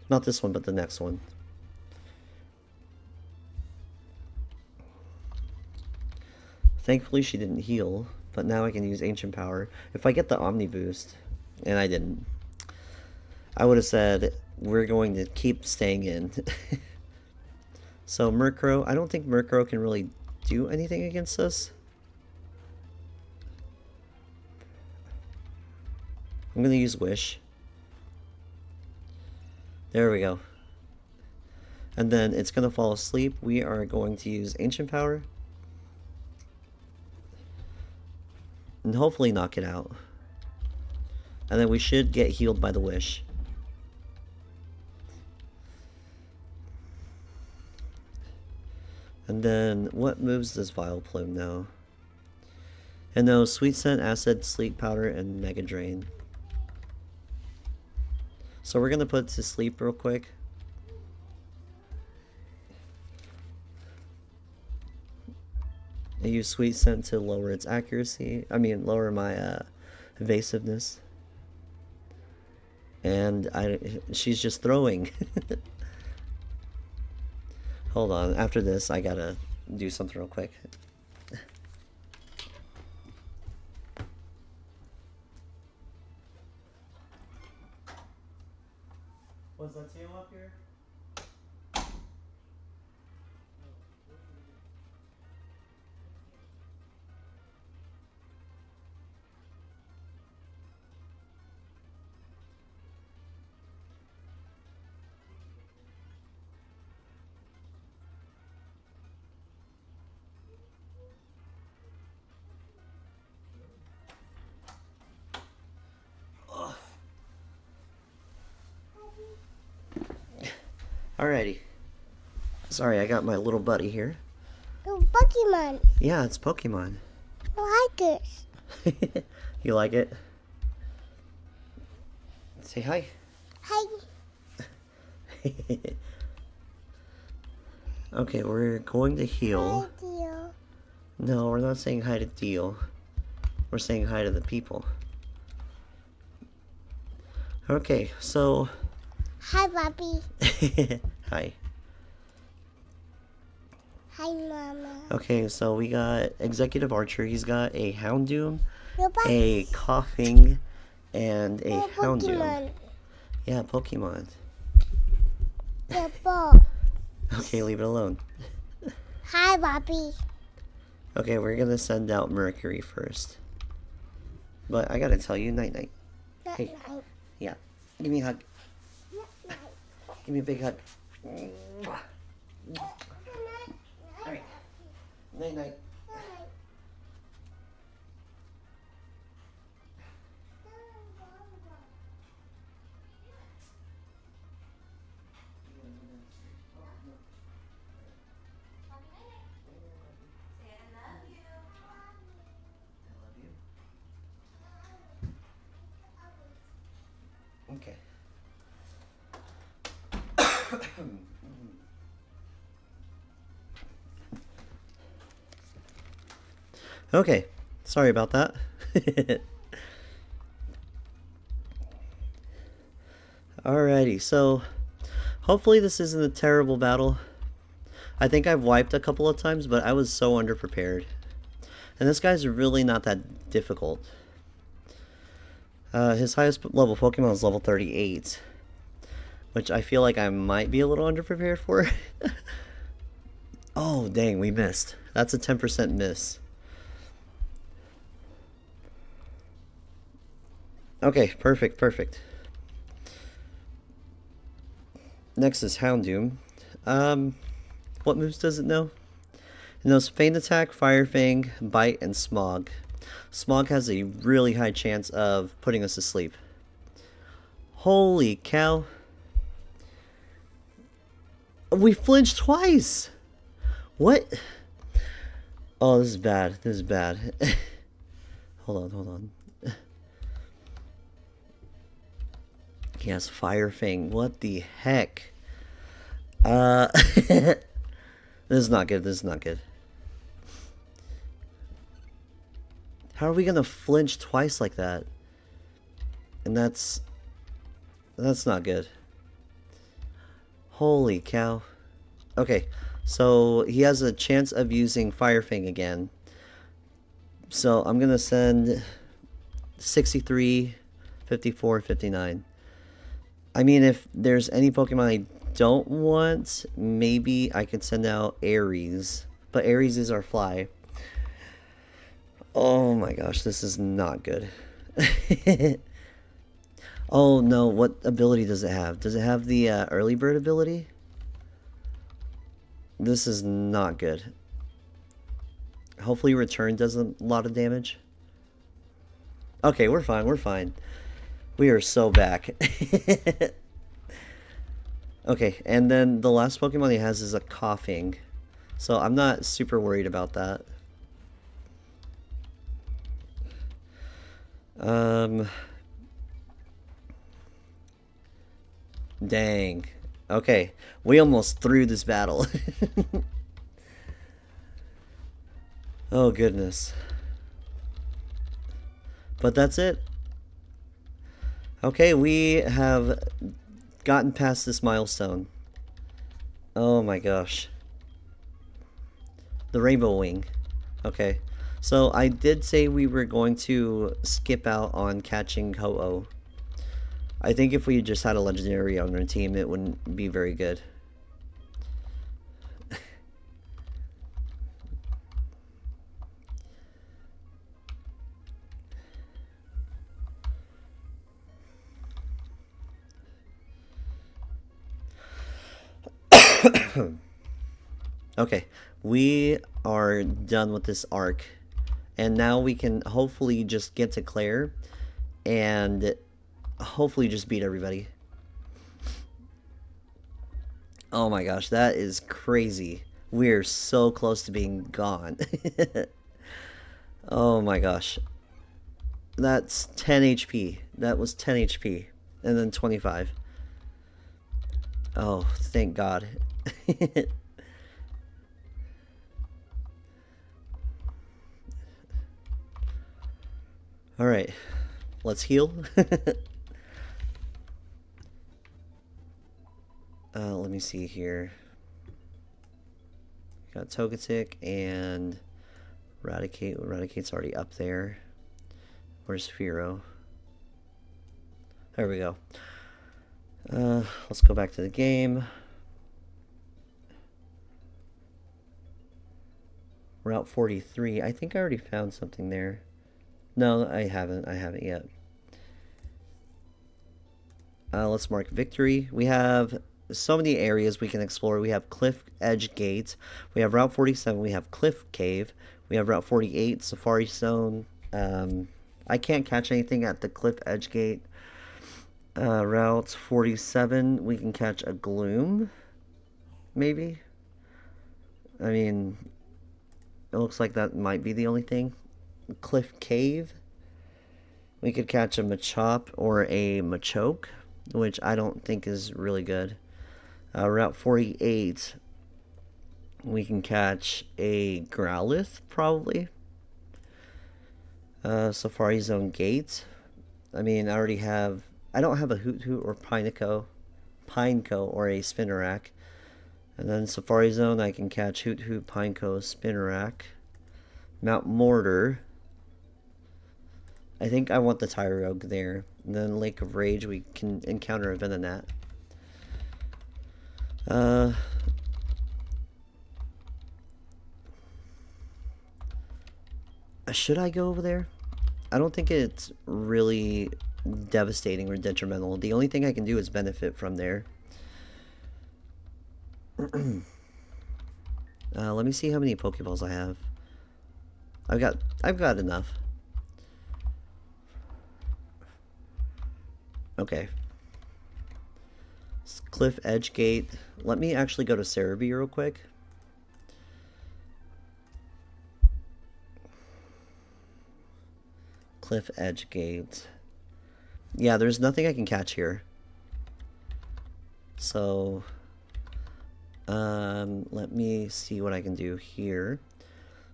Not this one, but the next one. Thankfully she didn't heal, but now I can use Ancient Power. If I get the Omni Boost, and I didn't, I would have said we're going to keep staying in. So Murkrow, I don't think Murkrow can really do anything against us. I'm going to use Wish. There we go. And then it's going to fall asleep. We are going to use Ancient Power. And hopefully knock it out. And then we should get healed by the Wish. And then what moves does Vileplume know? And no, Sweet Scent, Acid, Sleep Powder, and Mega Drain. So we're gonna put it to sleep real quick. I use Sweet Scent to lower its accuracy. I mean, lower my evasiveness. And she's just throwing. Hold on, after this I gotta do something real quick. Was that tail up here? Alrighty. Sorry, I got my little buddy here. Oh, Pokemon. Yeah, it's Pokemon. I like it. You like it? Say hi. Hi. Okay, we're going to heal. Hi, dear. No, we're not saying hi to Deal. We're saying hi to the people. Okay, so... Hi, Bobby. Hi. Hi, Mama. Okay, so we got Executive Archer. He's got a Houndoom, Robot. a Coughing, and a Oh, Houndoom. Pokemon. Yeah, Pokemon. The ball. Okay, leave it alone. Hi, Bobby. Okay, we're gonna send out Mercury first. But I gotta tell you, night-night. Not Hey. night. Yeah, give me a hug. Not night. Give me a big hug. Good night. Alright. Night-night. Good night. Okay. Okay, sorry about that. Alrighty, so hopefully this isn't a terrible battle. I think I've wiped a couple of times, but I was so underprepared. And this guy's really not that difficult. His highest level Pokemon is level 38, which I feel like I might be a little underprepared for. Oh, dang, we missed. That's a 10% miss. Okay, perfect, perfect. Next is Houndoom. What moves does it know? It knows Feint Attack, Fire Fang, Bite, and Smog. Smog has a really high chance of putting us to sleep. Holy cow. We flinched twice! What? Oh, this is bad. This is bad. Hold on, hold on. Yes, Fire Fang. What the heck? This is not good. This is not good. How are we gonna flinch twice like that? And that's not good. Holy cow. Okay, so he has a chance of using Fire Fang again. So I'm gonna send 63, 54, 59. I mean, if there's any Pokemon I don't want, maybe I could send out Aries. But Aries is our fly. Oh my gosh, this is not good. Oh no, what ability does it have? Does it have the early bird ability? This is not good. Hopefully return does a lot of damage. Okay, we're fine, we're fine. We are so back. Okay, and then the last Pokemon he has is a Coughing. So I'm not super worried about that. Dang. Okay, we almost threw this battle. Oh goodness. But that's it. Okay, we have gotten past this milestone. Oh my gosh. The Rainbow Wing. Okay. So I did say we were going to skip out on catching Ho-Oh. I think if we just had a legendary on our team, it wouldn't be very good. Okay, we are done with this arc, and now we can hopefully just get to Claire and hopefully just beat everybody. Oh my gosh, that is crazy. We're so close to being gone. Oh my gosh. That's 10 HP. That was 10 HP. And then 25. Oh, thank God. Alright. Let's heal. Let me see here. Got Togetic and Raticate. Raticate's already up there. Where's Fearow? There we go. Let's go back to the game. Route 43. I think I already found something there. No, I haven't. I haven't yet. Let's mark victory. We have so many areas we can explore. We have Cliff Edge Gate. We have Route 47. We have Cliff Cave. We have Route 48, Safari Zone. I can't catch anything at the Cliff Edge Gate. Route 47, we can catch a Gloom. Maybe. I mean, it looks like that might be the only thing. Cliff Cave. We could catch a Machop or a Machoke, which I don't think is really good. Route 48, we can catch a Growlithe, probably. Safari Zone Gate. I mean, I don't have a Hoot Hoot or Pineco or a Spinarak. And then Safari Zone, I can catch Hoot Hoot, Pineco, Spinarak. Mount Mortar. I think I want the Tyrogue there. And then Lake of Rage, we can encounter a Venonat. Should I go over there? I don't think it's really devastating or detrimental. The only thing I can do is benefit from there. Let me see how many Pokeballs I have. I've got enough. Okay. Cliff Edge Gate. Let me actually go to Cerebi real quick. Cliff Edge Gate. Yeah, there's nothing I can catch here. So, let me see what I can do here.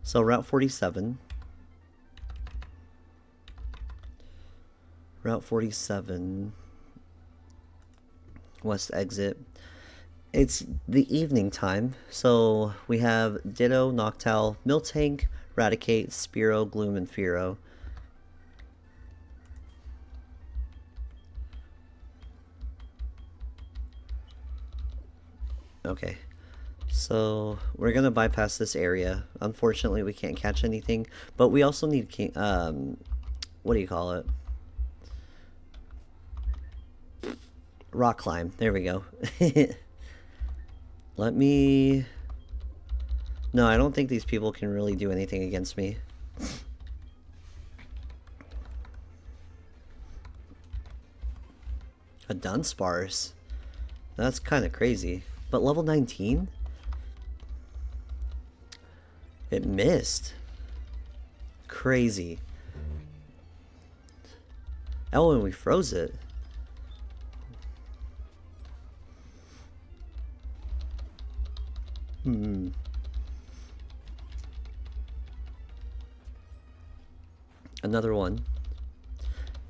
So, Route 47. Route 47. West exit. It's the evening time, so we have Ditto, Noctowl, Miltank, Raticate, Spearow, Gloom, and Fearow. Okay, so we're gonna bypass this area. Unfortunately, we can't catch anything, but we also need what do you call it? Rock climb. There we go. Let me... No, I don't think these people can really do anything against me. A Dunsparce? That's kind of crazy. But level 19? It missed. Crazy. Oh, and we froze it. Another one.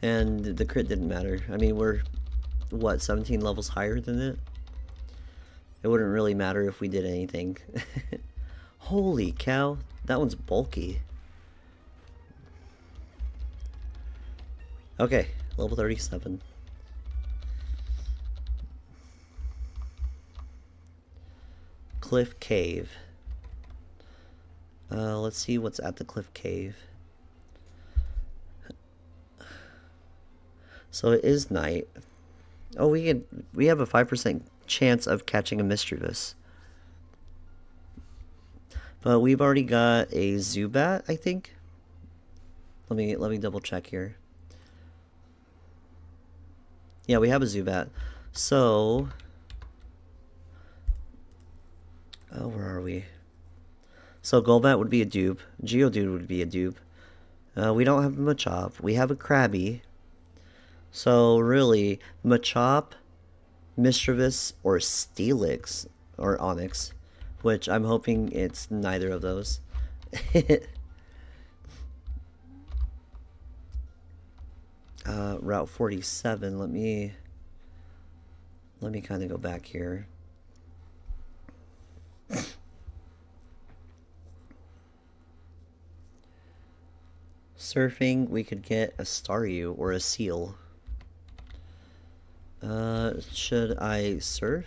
And the crit didn't matter. I mean, we're, what, 17 levels higher than it? It wouldn't really matter if we did anything. Holy cow, that one's bulky. Okay, level 37. Cliff Cave. Let's see what's at the Cliff Cave. So it is night. Oh, we have a 5% chance of catching a Mischievous. But we've already got a Zubat, I think. Let me double check here. Yeah, we have a Zubat. So, oh, where are we? So Golbat would be a dupe. Geodude would be a dupe. We don't have a Machop. We have a Krabby. So really, Machop, Mischievous, or Steelix, or Onix, which I'm hoping it's neither of those. Route 47. Let me kind of go back here. Surfing, we could get a Staryu or a Seal. Should I surf?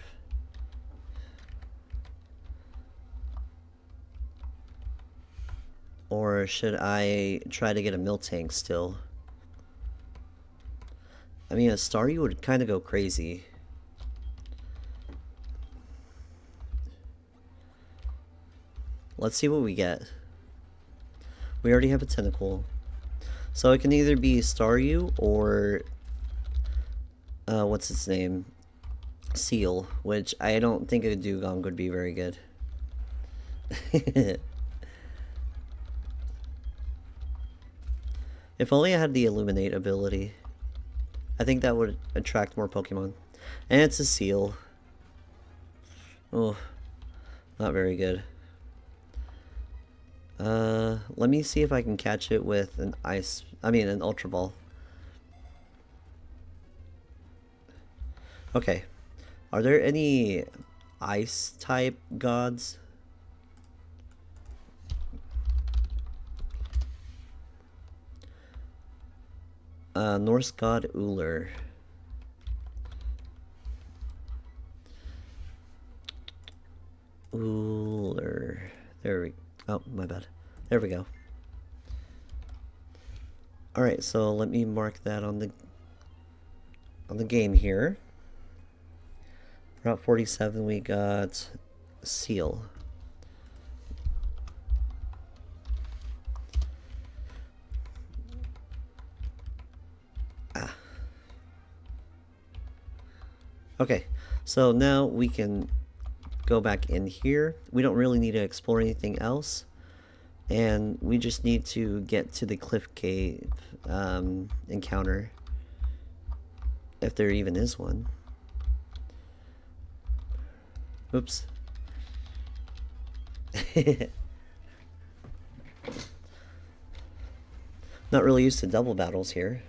Or should I try to get a Miltank still? I mean, a Staryu would kind of go crazy. Let's see what we get. We already have a Tentacle. So it can either be Staryu or... what's its name? Seal, which I don't think a Dugong would be very good. If only I had the Illuminate ability. I think that would attract more Pokemon. And it's a Seal. Oh, not very good. Let me see if I can catch it with an an Ultra Ball. Okay. Are there any ice type gods? Norse god Uller. Uller. There we... Oh, my bad. There we go. Alright, so let me mark that on the game here. Route 47, we got Seal. Okay, so now we can go back in here. We don't really need to explore anything else. And we just need to get to the cliff cave encounter. If there even is one. Oops. Not really used to double battles here.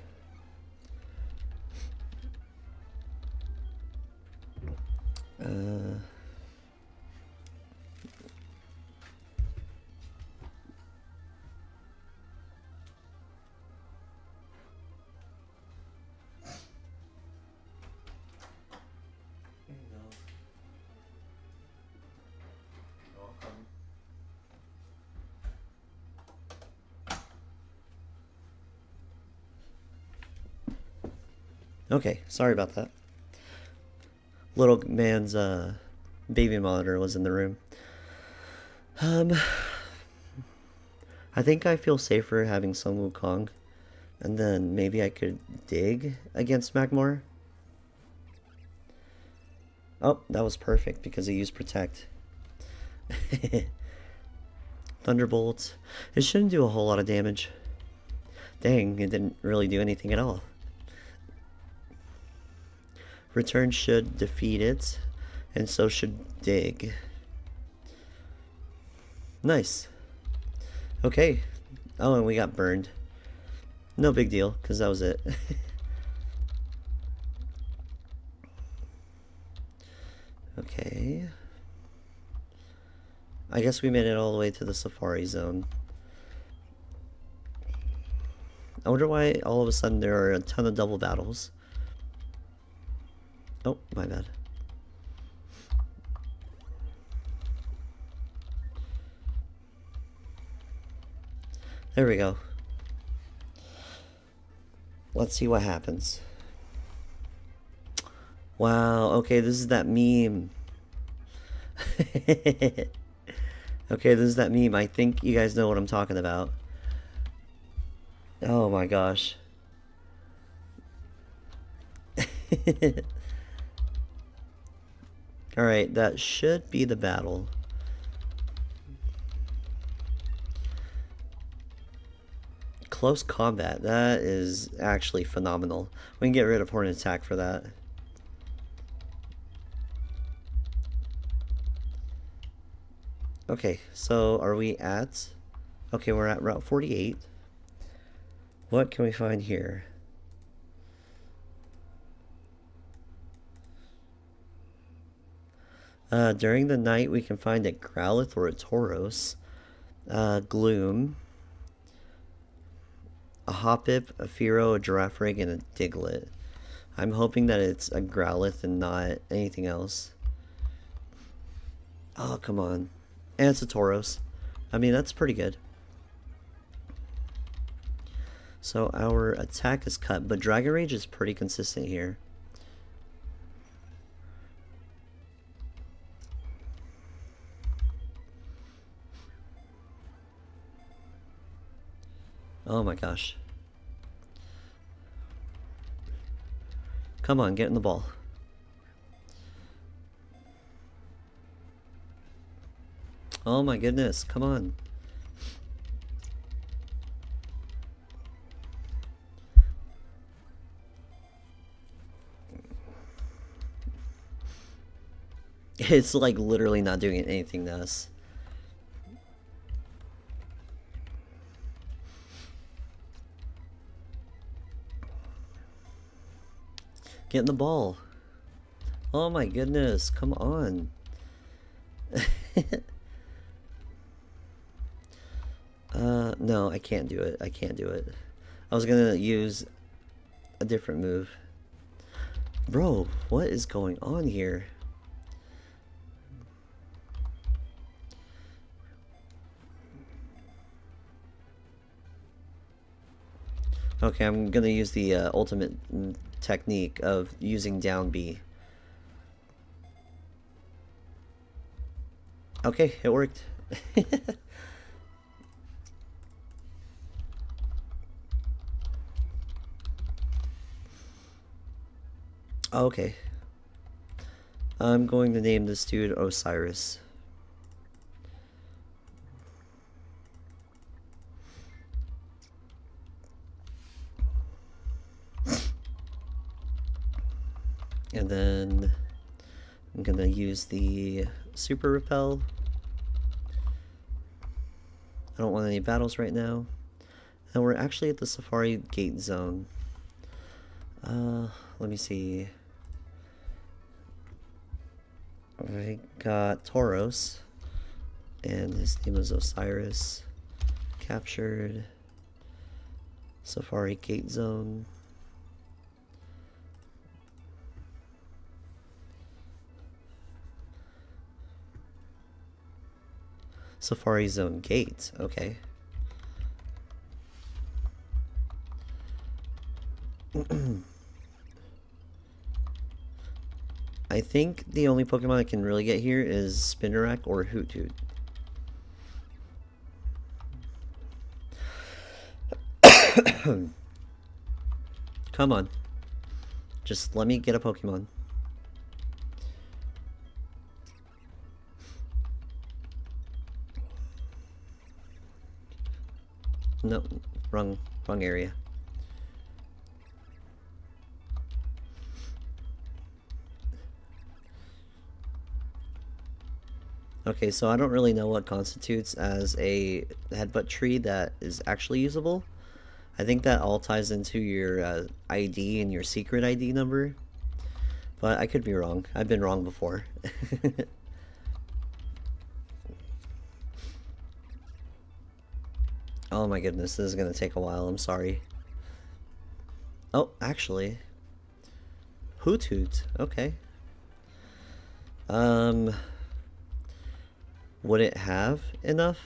Okay, sorry about that. Little man's baby monitor was in the room. I think I feel safer having Sun Wukong, and then maybe I could dig against Magmar. Oh, that was perfect because he used Protect. Thunderbolts. It shouldn't do a whole lot of damage. Dang, it didn't really do anything at all. Return should defeat it, and so should dig. Nice. Okay. Oh, and we got burned. No big deal, because that was it. Okay. I guess we made it all the way to the Safari Zone. I wonder why all of a sudden there are a ton of double battles. Oh, my bad. There we go. Let's see what happens. Wow, okay, this is that meme. Okay, this is that meme. I think you guys know what I'm talking about. Oh my gosh. Alright, that should be the battle. Close combat, that is actually phenomenal. We can get rid of Horn Attack for that. Okay, so are we at... Okay, we're at Route 48. What can we find here? During the night, we can find a Growlithe or a Tauros, Gloom, a Hoppip, a Fearow, a Girafarig, and a Diglett. I'm hoping that it's a Growlithe and not anything else. Oh, come on. And it's a Tauros. I mean, that's pretty good. So our attack is cut, but Dragon Rage is pretty consistent here. Oh my gosh. Come on, get in the ball. Oh my goodness, come on. It's like literally not doing anything to us. Get in the ball. Oh my goodness, come on. No, I can't do it. I can't do it. I was gonna use a different move. Bro, what is going on here? Okay, I'm gonna use the ultimate technique of using down B. Okay, it worked. Okay. I'm going to name this dude Osiris. And then I'm gonna use the super repel. I don't want any battles right now. And we're actually at the Safari Gate zone. Let me see. I got Tauros, and his name is Osiris. Captured. Safari Gate zone. Safari Zone Gate, okay. I think the only Pokemon I can really get here is Spinarak or Hoothoot. Come on. Just let me get a Pokemon. No, wrong area. Okay, so I don't really know what constitutes as a headbutt tree that is actually usable. I think that all ties into your ID and your secret ID number. But I could be wrong. I've been wrong before. Oh my goodness, this is gonna take a while, I'm sorry. Oh, actually. Hoothoot, okay. Would it have enough?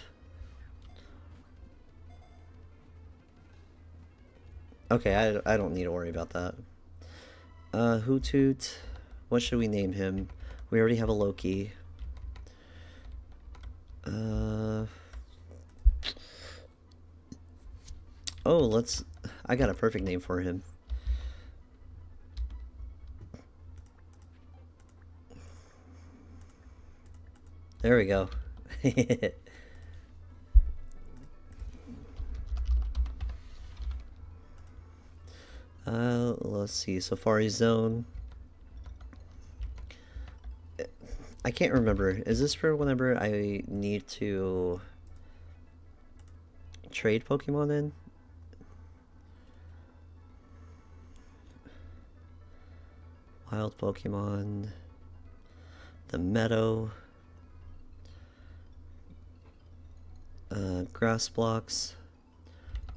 Okay, I don't need to worry about that. Hoothoot, what should we name him? We already have a Loki. Oh, I got a perfect name for him. There we go. Let's see, Safari Zone. I can't remember. Is this for whenever I need to trade Pokemon in? Wild Pokemon. The Meadow. Grass blocks.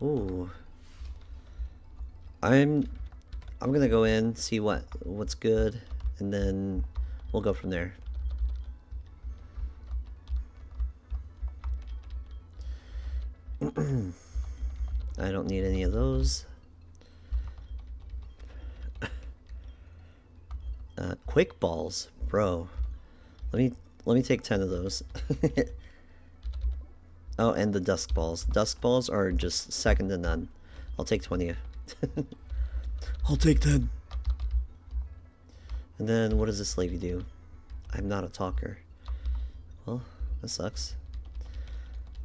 Ooh. I'm gonna go in, see what's good, and then we'll go from there. I don't need any of those. Quick balls, bro. Let me take 10 of those. Oh, and the dusk balls. Dusk balls are just second to none. I'll take 20. I'll take 10. And then what does this lady do? I'm not a talker. Well, that sucks.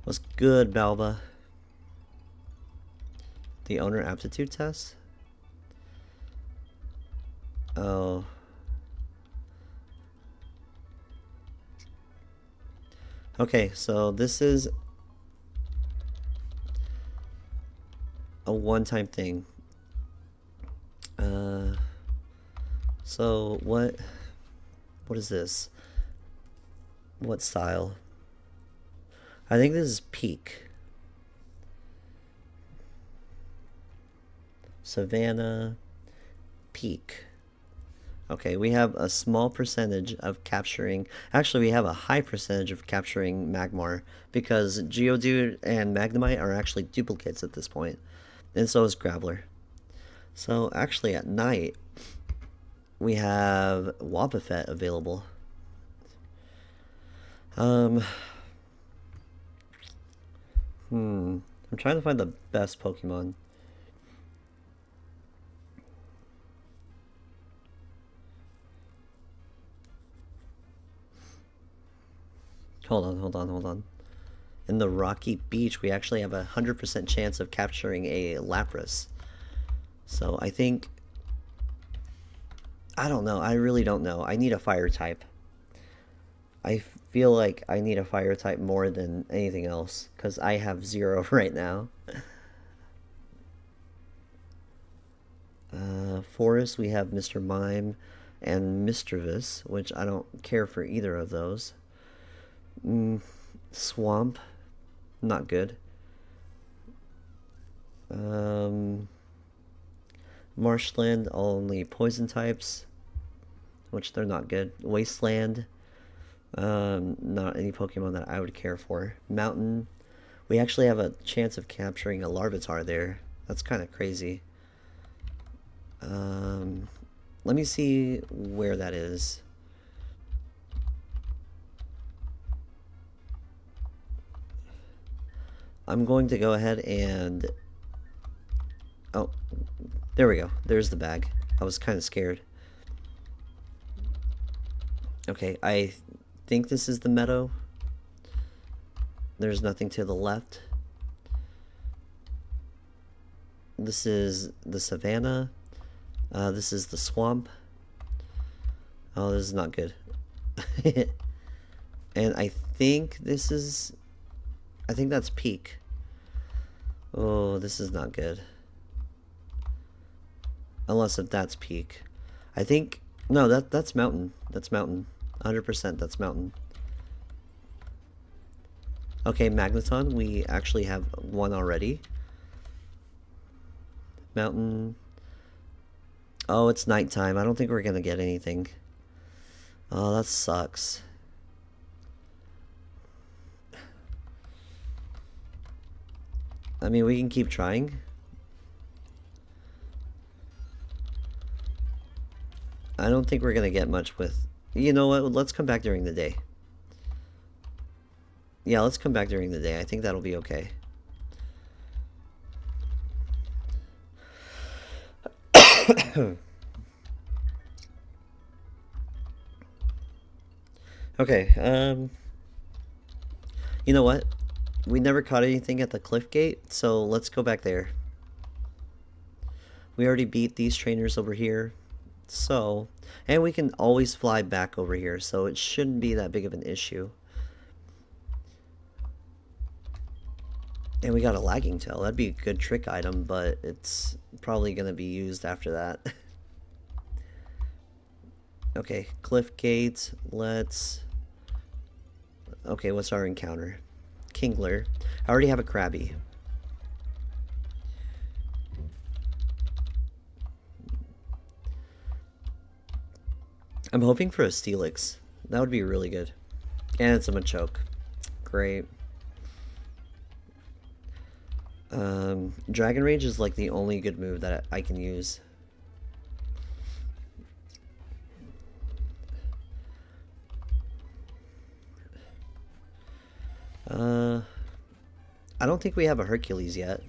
What's good, Balba? The owner aptitude test? Oh. Okay, so this is a one-time thing. So what is this? What style? I think this is peak. Savannah, peak. Okay, we have a small percentage of capturing. Actually, we have a high percentage of capturing Magmar because Geodude and Magnemite are actually duplicates at this point, and so is Graveler. So actually, at night, we have Wobbuffet available. I'm trying to find the best Pokemon. Hold on. In the Rocky Beach, we actually have a 100% chance of capturing a Lapras. So I think I don't know. I really don't know. I need a fire type. I feel like I need a fire type more than anything else because I have 0 right now. Forest, we have Mr. Mime and Mischievous, which I don't care for either of those. Swamp, not good. Marshland, only poison types, which they're not good. Wasteland, not any Pokemon that I would care for. Mountain, we actually have a chance of capturing a Larvitar there. That's kind of crazy. Let me see where that is. I'm going to go ahead and... Oh, there we go. There's the bag. I was kind of scared. Okay, I think this is the meadow. There's nothing to the left. This is the savannah. This is the swamp. Oh, this is not good. And I think this is... I think that's peak. Oh, this is not good. Unless if that's peak. I think... No, that's mountain. That's mountain. 100% that's mountain. Okay, Magneton. We actually have one already. Mountain... Oh, it's nighttime. I don't think we're gonna get anything. Oh, that sucks. I mean, we can keep trying. I don't think we're gonna get much with... You know what? Let's come back during the day. Yeah, let's come back during the day. I think that'll be okay. Okay, you know what? We never caught anything at the cliff gate, so let's go back there. We already beat these trainers over here, so... And we can always fly back over here, so it shouldn't be that big of an issue. And we got a lagging tail. That'd be a good trick item, but it's probably going to be used after that. Okay, cliff gate. Let's... Okay, what's our encounter? Kingler. I already have a Krabby. I'm hoping for a Steelix. That would be really good. And it's a Machoke. Great. Dragon Rage is like the only good move that I can use. I don't think we have a Hercules yet.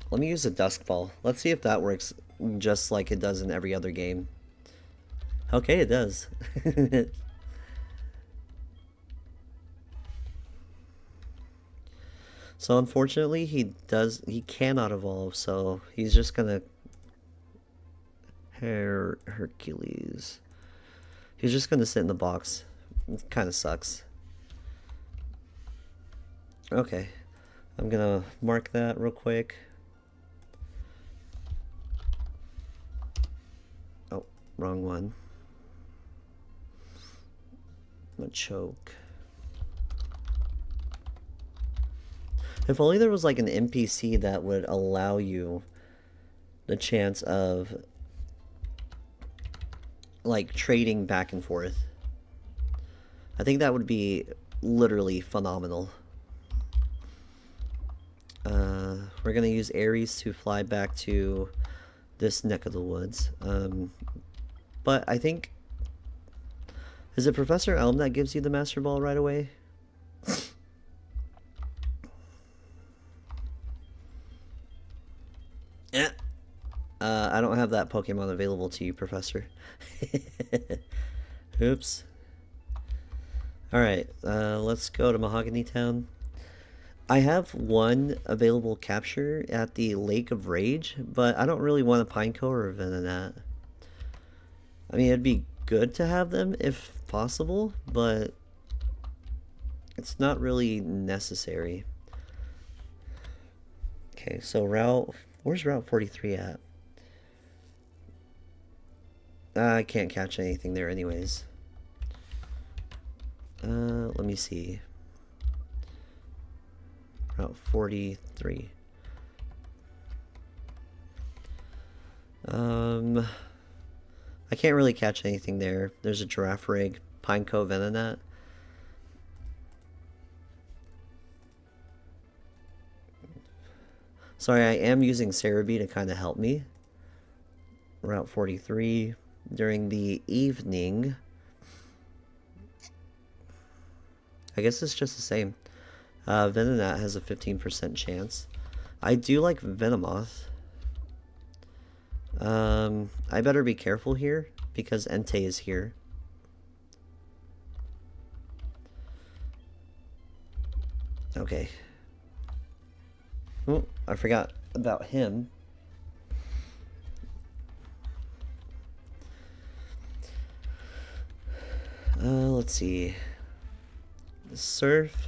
Let me use a Dusk Ball. Let's see if that works just like it does in every other game. Okay, it does. So unfortunately, he cannot evolve, so he's just gonna Hercules. He's just gonna sit in the box. It kind of sucks. Okay, I'm gonna mark that real quick. Oh, wrong one. Machoke. If only there was like an NPC that would allow you the chance of like trading back and forth. I think that would be literally phenomenal. We're gonna use Ares to fly back to this neck of the woods. But I think... Is it Professor Elm that gives you the Master Ball right away? Yeah. I don't have that Pokemon available to you, Professor. Oops. Alright, let's go to Mahogany Town. I have one available capture at the Lake of Rage, but I don't really want a Pineco or a Venonat. I mean, it'd be good to have them if possible, but it's not really necessary. Okay, so where's Route 43 at? I can't catch anything there anyways. Let me see. Route 43. I can't really catch anything there. There's a giraffe rig, Pineco, Venonat. Sorry, I am using Cerebi to kind of help me. Route 43 during the evening. I guess it's just the same. Venonat has a 15% chance. I do like Venomoth. I better be careful here because Entei is here. Okay. Oh, I forgot about him. Let's see. Surf.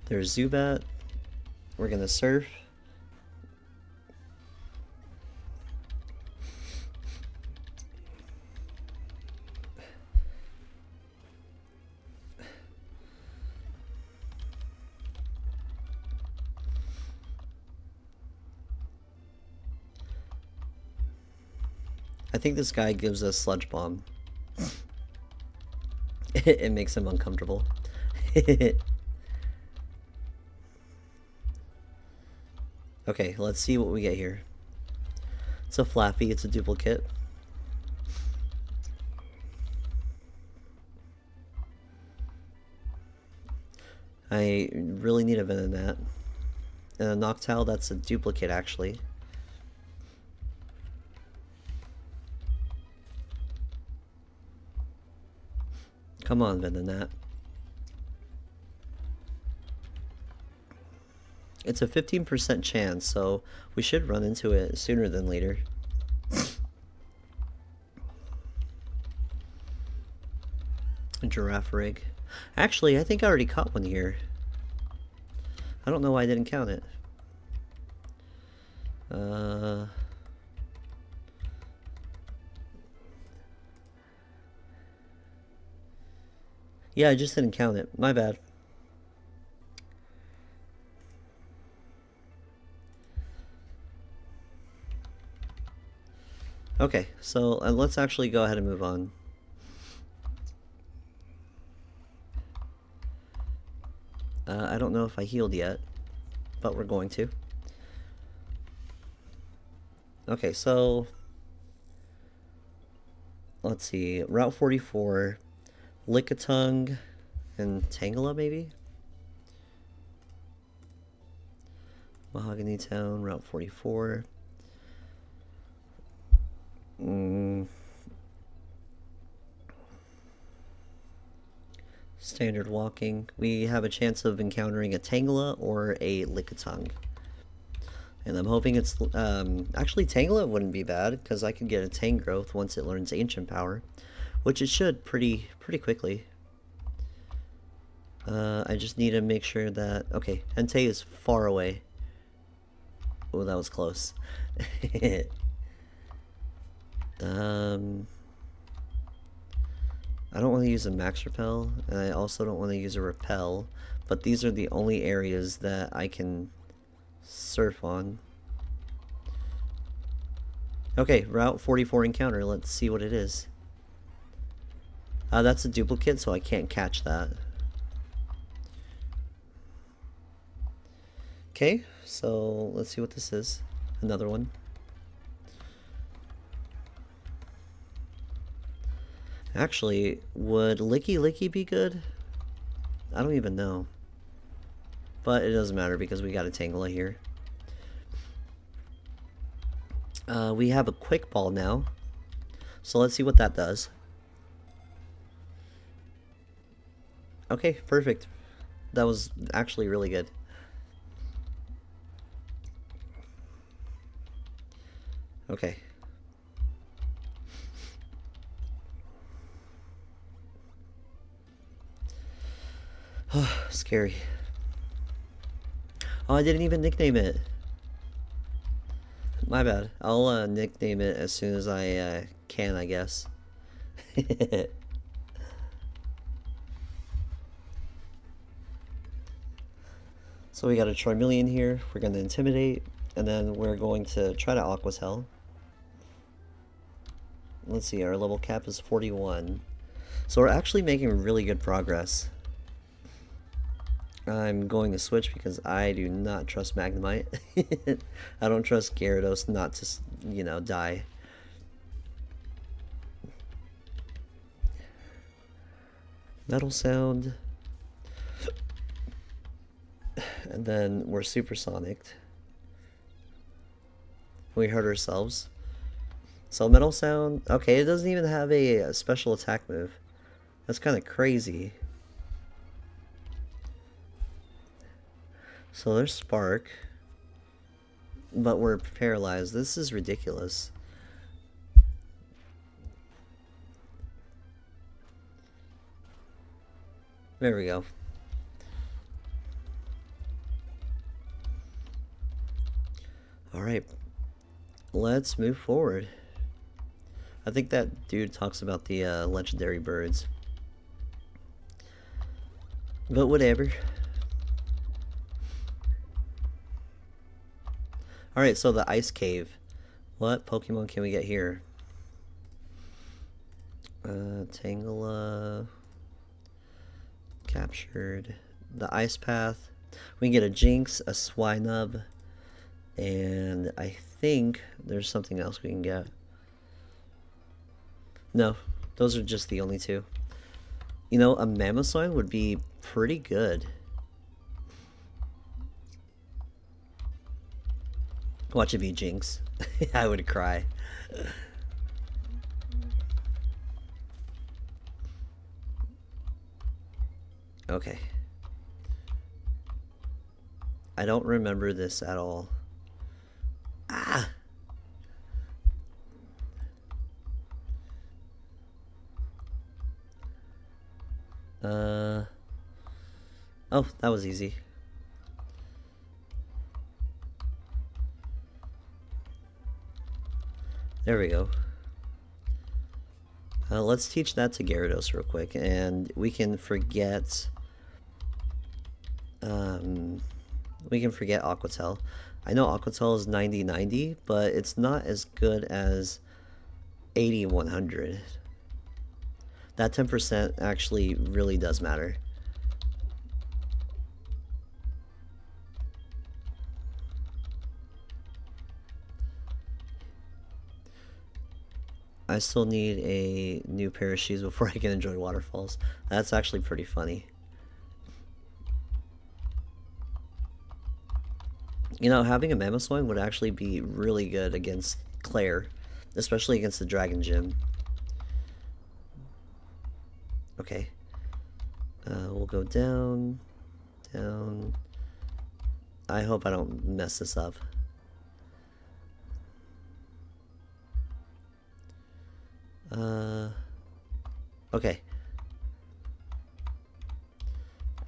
There's Zubat. We're gonna surf. I think this guy gives us Sludge Bomb. It makes him uncomfortable. Okay, let's see what we get here. It's a Flaffy, it's a duplicate. I really need a Venonat. And a Noctowl, that's a duplicate actually. Come on, Venonat. It's a 15% chance, so we should run into it sooner than later. A giraffe rig. Actually, I think I already caught one here. I don't know why I didn't count it. Yeah, I just didn't count it. My bad. Okay, so let's actually go ahead and move on. I don't know if I healed yet, but we're going to. Okay, so let's see. Route 44, Lickitung, and Tangela maybe? Mahogany Town, Route 44. Standard walking. We have a chance of encountering a Tangela or a Lickitung. And I'm hoping it's... actually, Tangela wouldn't be bad, because I could get a Tangrowth once it learns Ancient Power. Which it should pretty quickly. I just need to make sure that... Okay, Entei is far away. Oh, that was close. I don't want to use a Max Repel, and I also don't want to use a Repel, but these are the only areas that I can surf on. Okay, Route 44 encounter, let's see what it is. That's a duplicate, so I can't catch that. Okay, so let's see what this is. Another one. Actually, would Licky Licky be good? I don't even know. But it doesn't matter because we got a Tangela here. We have a Quick Ball now. So let's see what that does. Okay, perfect. That was actually really good. Okay. Scary. Oh, I didn't even nickname it. My bad. I'll nickname it as soon as I can, I guess. So we got a Charmeleon here. We're going to Intimidate, and then we're going to try to Aqua Tail. Let's see, our level cap is 41. So we're actually making really good progress. I'm going to switch because I do not trust Magnemite. I don't trust Gyarados not to, you know, die. Metal Sound. And then we're supersonicked. We hurt ourselves. So Metal Sound. Okay, it doesn't even have a special attack move. That's kind of crazy. So there's Spark. But we're paralyzed. This is ridiculous. There we go. Alright. Let's move forward. I think that dude talks about the legendary birds. But whatever. Alright, so the ice cave. What Pokemon can we get here? Tangela. Captured. The ice path. We can get a Jinx, a Swinub, and I think there's something else we can get. No, those are just the only two. You know, a Mammothswine would be pretty good. Watch it be Jinx. I would cry. Okay. I don't remember this at all. Ah! Oh, that was easy. There we go. Let's teach that to Gyarados real quick, and we can forget... we can forget Aqua Tail. I know Aqua Tail is 90-90, but it's not as good as 80-100. That 10% actually really does matter. I still need a new pair of shoes before I can enjoy waterfalls. That's actually pretty funny. You know, having a Mammothswine would actually be really good against Claire, especially against the Dragon Gym. Okay. We'll go down, down. I hope I don't mess this up. Okay.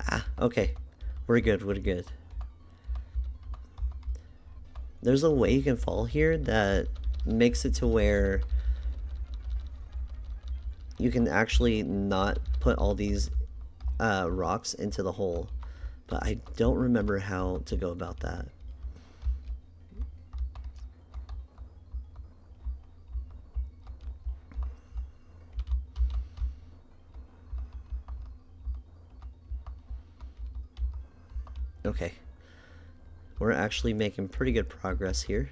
Ah, okay. We're good, we're good. There's a way you can fall here that makes it to where you can actually not put all these rocks into the hole. But I don't remember how to go about that. Okay. We're actually making pretty good progress here.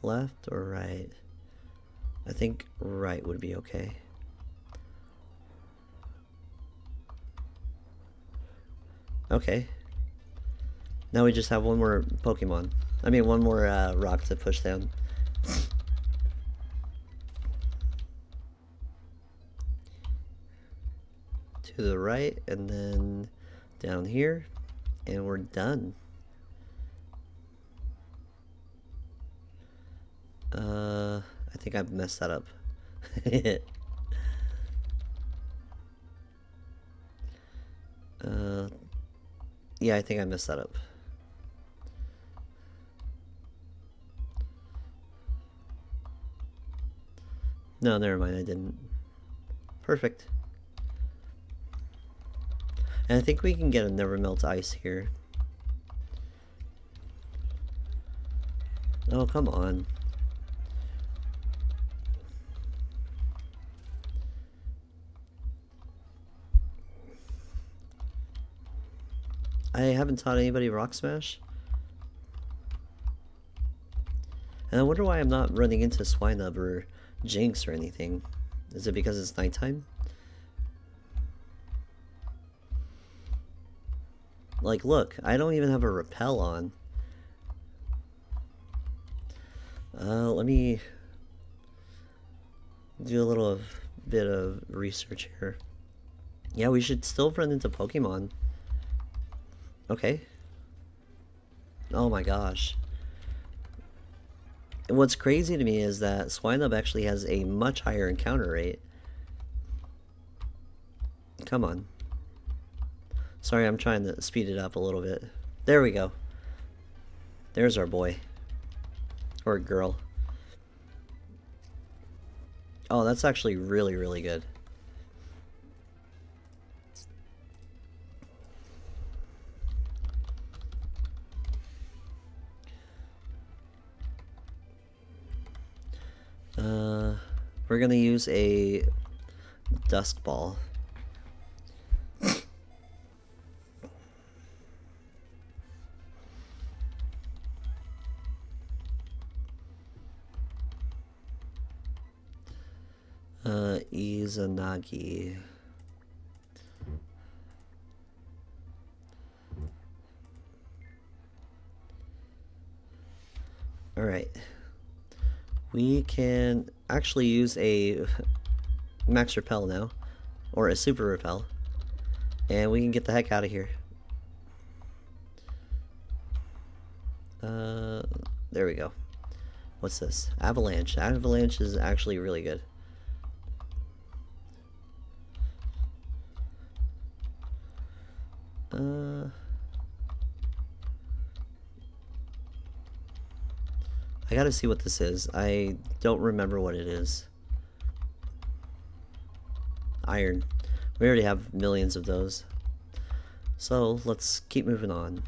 Left or right? I think right would be okay. Okay. Now we just have one more Pokemon. I mean, one more rock to push down. to the right, and then down here, and we're done. I think I've messed that up. Yeah, I think I messed that up. No, never mind, I didn't. Perfect. And I think we can get a never melt ice here. Oh, come on. I haven't taught anybody Rock Smash. And I wonder why I'm not running into Swinub or Jinx or anything. Is it because it's nighttime? Like, look, I don't even have a repel on. Let me do a little bit of research here. Yeah, we should still run into Pokemon. Okay. Oh my gosh. What's crazy to me is that Swinub actually has a much higher encounter rate. Come on. Sorry, I'm trying to speed it up a little bit. There we go. There's our boy. Or girl. Oh, that's actually really, really good. We're gonna use a Dusk Ball. Izanagi. Alright. We can actually use a Max Repel now. Or a Super Repel. And we can get the heck out of here. There we go. What's this? Avalanche. Avalanche is actually really good. I gotta see what this is. I don't remember what it is. Iron. We already have millions of those. So let's keep moving on.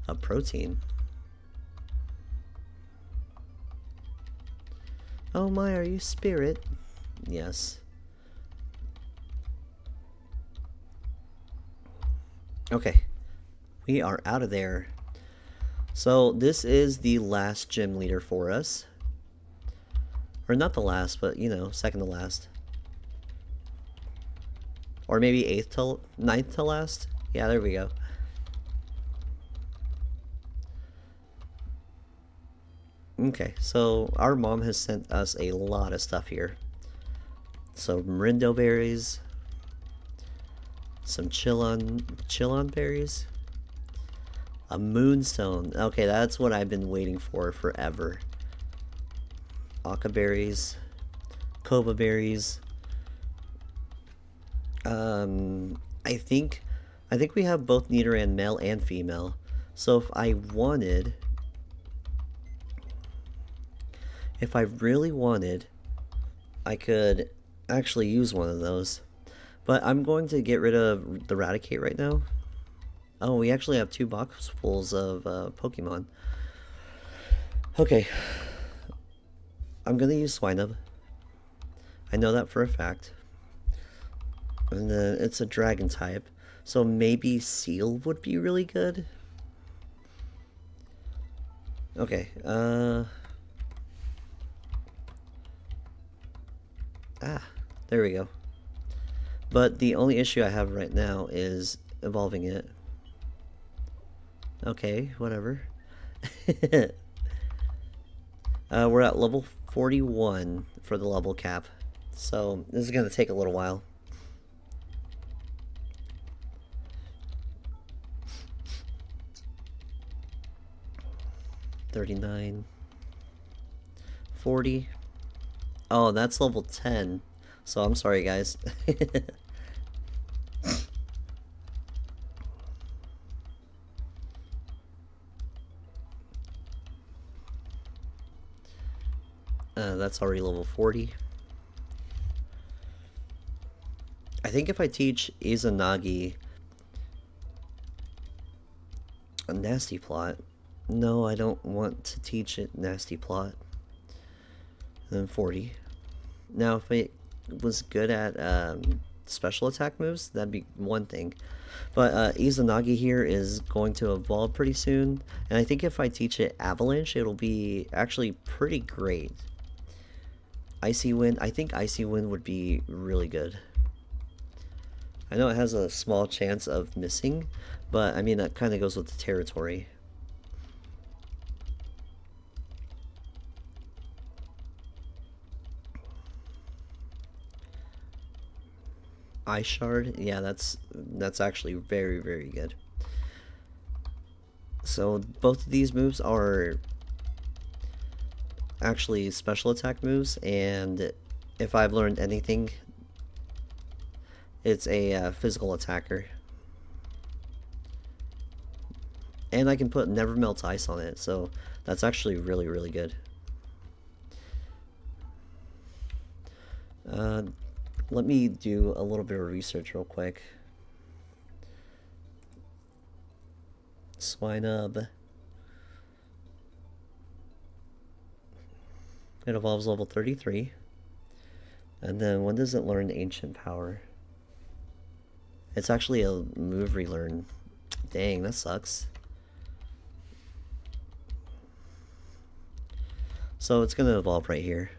A protein. Oh my, are you Spirit? Yes. Okay. We are out of there. So this is the last gym leader for us. Or not the last, but you know, second to last. Or maybe ninth to last? Yeah, there we go. Okay, so our mom has sent us a lot of stuff here. So Merindo berries. Some Chillon berries. A Moonstone. Okay, that's what I've been waiting for forever. Aka berries. Kova berries. I think we have both Nidoran male and female. So if I really wanted, I could actually use one of those. But I'm going to get rid of the Raticate right now. Oh, we actually have 2 boxfuls of Pokemon. Okay. I'm gonna use Swinub. I know that for a fact. And then it's a dragon type. So maybe Seal would be really good. Okay, there we go. But the only issue I have right now is evolving it. Okay, whatever. We're at level 41 for the level cap. So this is going to take a little while. 39, 40. Oh, that's level 10. So I'm sorry, guys. That's already level 40. I think if I teach Izanagi a nasty plot. No, I don't want to teach it nasty plot. And then 40. Now, if it was good at special attack moves, that'd be one thing. But Izanagi here is going to evolve pretty soon. And I think if I teach it Avalanche, it'll be actually pretty great. Icy Wind, I think Icy Wind would be really good. I know it has a small chance of missing, but I mean, that kind of goes with the territory. Ice Shard, yeah, that's actually very, very good. So both of these moves are actually special attack moves, and if I've learned anything, it's a physical attacker. And I can put Never Melt Ice on it, so that's actually really, really good. Let me do a little bit of research real quick. Swinub. It evolves level 33. And then when does it learn Ancient Power? It's actually a move relearn. Dang, that sucks. So it's gonna evolve right here.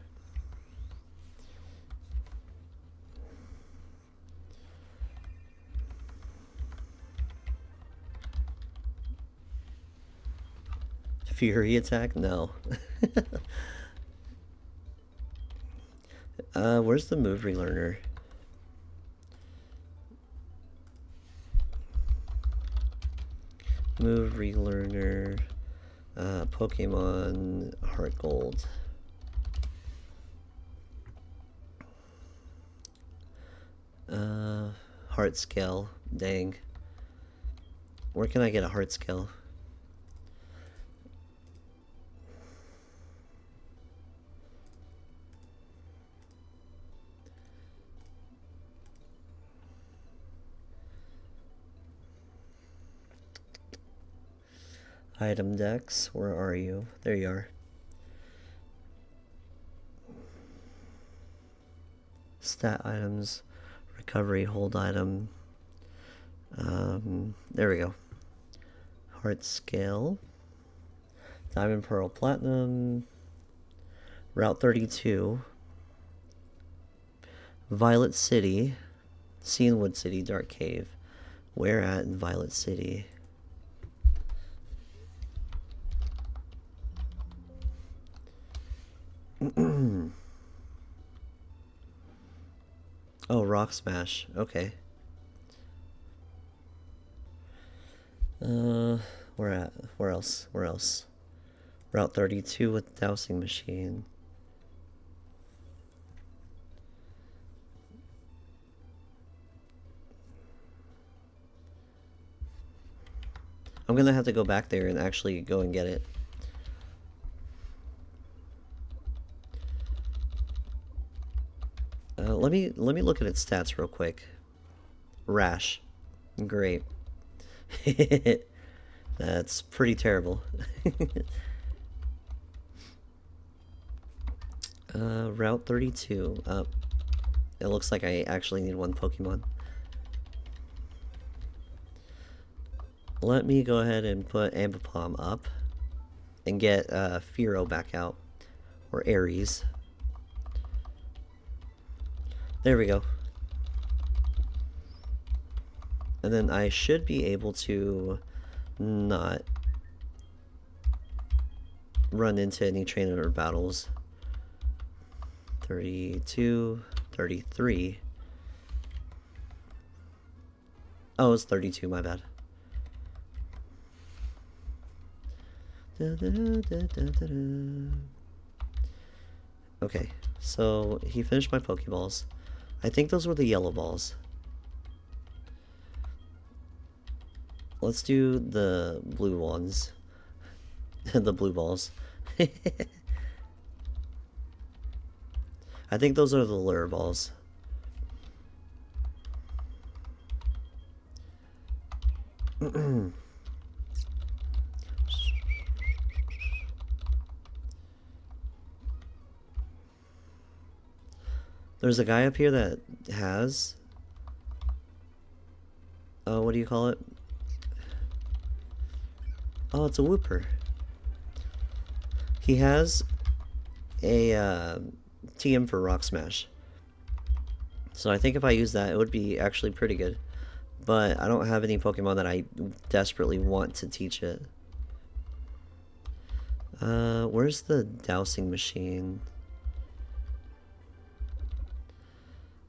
Fury attack? No. Where's the move relearner? Move relearner. Pokemon Heartgold. Heart scale. Dang. Where can I get a heart scale? Item Dex, where are you? There you are. Stat items, recovery, hold item. There we go. Heart scale. Diamond, Pearl, Platinum. Route 32. Violet City. Cianwood City, Dark Cave. Where at in Violet City? Oh, Rock Smash. Okay. Where at? Where else? Where else? Route 32 with Dowsing Machine. I'm gonna have to go back there and actually go and get it. Let me look at its stats real quick. Rash. Great. That's pretty terrible. Route 32. It looks like I actually need one Pokemon. Let me go ahead and put Ambipom up and get Fearow back out. Or Aries. There we go. And then I should be able to not run into any trainer battles. 32, 33. Oh, it's 32, my bad. Okay, so he finished my Pokeballs. I think those were the yellow balls. Let's do the blue ones. The blue balls. I think those are the lure balls. There's a guy up here that has... Oh, what do you call it? Oh, it's a Wooper. He has a TM for Rock Smash. So I think if I use that, it would be actually pretty good. But I don't have any Pokemon that I desperately want to teach it. Where's the dowsing machine?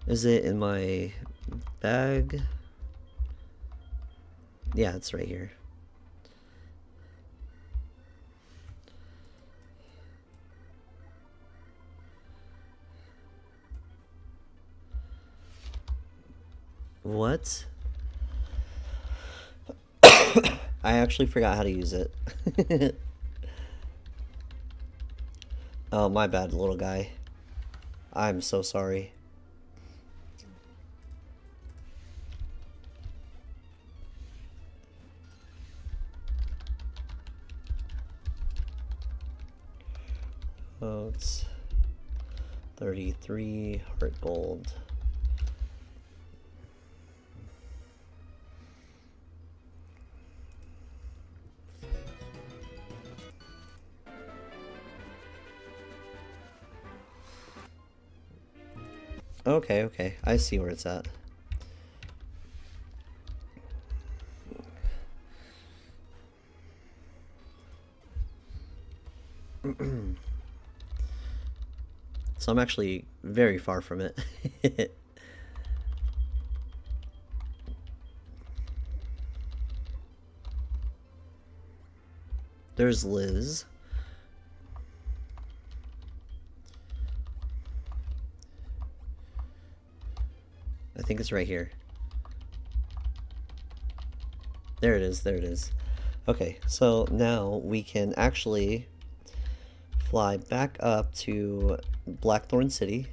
Is it in my bag? Yeah, it's right here. What? I actually forgot how to use it. Oh, my bad, little guy. I'm so sorry. Oh, it's 33 Heartgold. Okay, okay. I see where it's at. So I'm actually very far from it. There's Liz. I think it's right here. There it is, there it is. Okay, so now we can actually fly back up to Blackthorn City.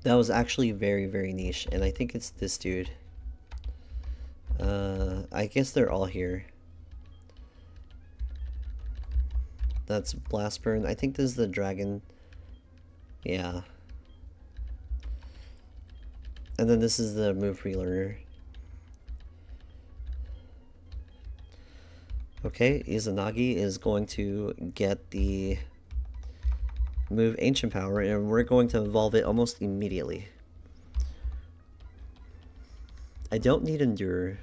That was actually very, very niche, and I think it's this dude. I guess they're all here. That's Blastburn. I think this is the dragon. Yeah. And then this is the move relearner. Okay, Izanagi is going to get the move Ancient Power, and we're going to evolve it almost immediately. I don't need Endure.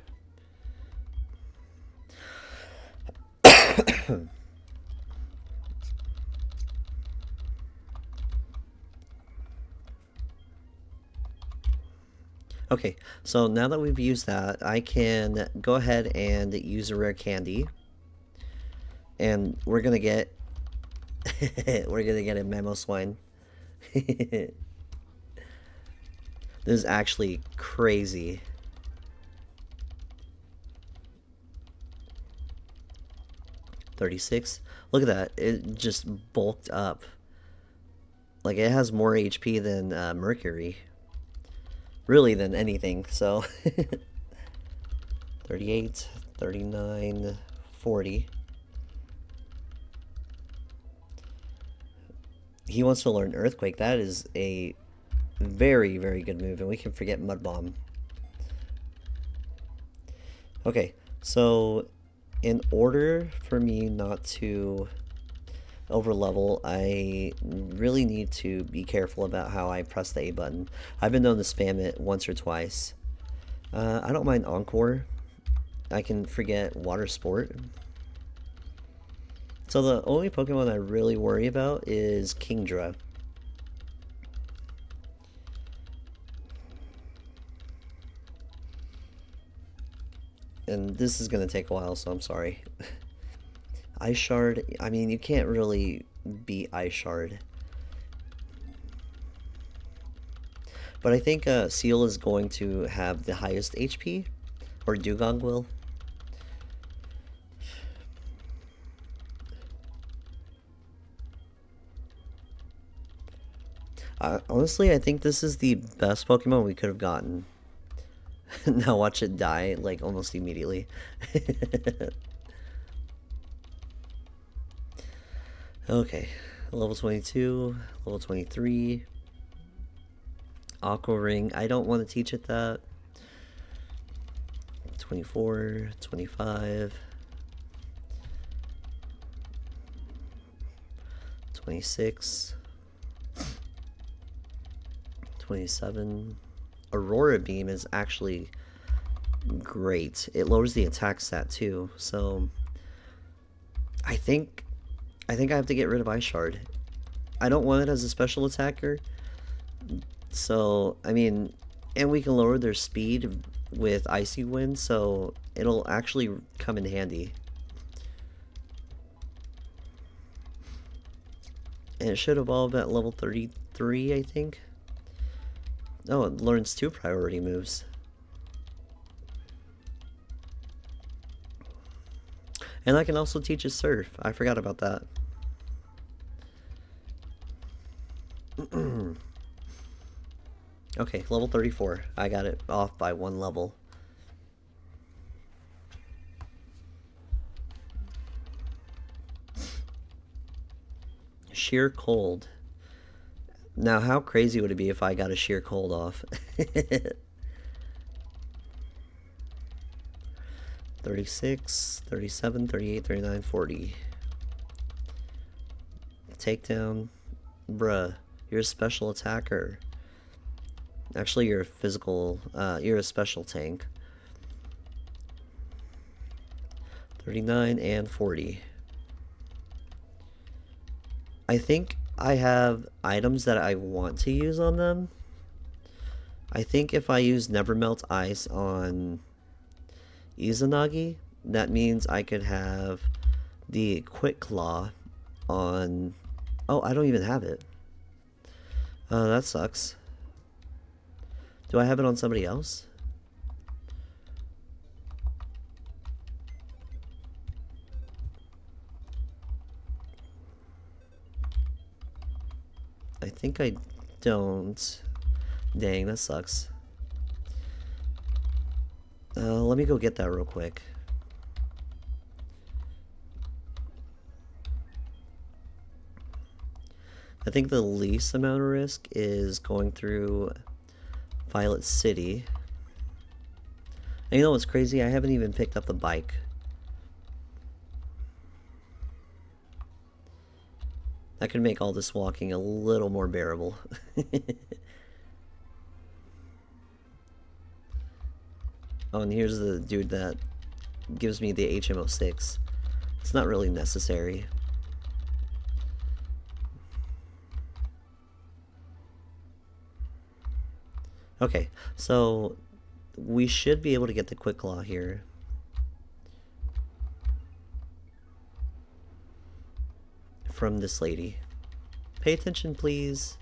Okay, so now that we've used that, I can go ahead and use a rare candy. And we're gonna get we're gonna get a Mamoswine. This is actually crazy. $36. Look at that. It just bulked up. Like, it has more HP than Mercury. Really, than anything, so. 38, 39, 40. He wants to learn Earthquake. That is a very, very good move, and we can forget Mud Bomb. Okay, so in order for me not to overlevel, I really need to be careful about how I press the A button. I've been known to spam it once or twice. I don't mind Encore. I can forget Water Sport. So the only Pokemon I really worry about is Kingdra. And this is gonna take a while, so I'm sorry. Ice Shard, I mean, you can't really beat Ice Shard. But I think Seal is going to have the highest HP, or Dugong will. Honestly, I think this is the best Pokemon we could have gotten. Now watch it die, like, almost immediately. Okay, level 22, level 23. Aqua Ring, I don't want to teach it that. 24, 25. 26. 27. Aurora Beam is actually great. It lowers the attack stat too, so I think I have to get rid of Ice Shard. I don't want it as a special attacker, so I mean, and we can lower their speed with Icy Wind, so it'll actually come in handy. And it should evolve at level 33, I think. Oh, it learns 2 priority moves. And I can also teach it Surf. I forgot about that. Okay, level 34. I got it off by 1 level. Sheer Cold. Now, how crazy would it be if I got a Sheer Cold off? 36, 37, 38, 39, 40. Takedown. Bruh, you're a special attacker. Actually, you're a physical, you're a special tank. 39 and 40. I think I have items that I want to use on them. I think if I use Never Melt Ice on Izanagi, that means I could have the Quick Claw on... Oh, I don't even have it. That sucks. Do I have it on somebody else? I think I don't. Dang, that sucks. Let me go get that real quick. I think the least amount of risk is going through Violet City. And you know what's crazy? I haven't even picked up the bike. That could make all this walking a little more bearable. Oh, and here's the dude that gives me the HM06. It's not really necessary. Okay, so we should be able to get the Quick Claw here. From this lady. Pay attention, please.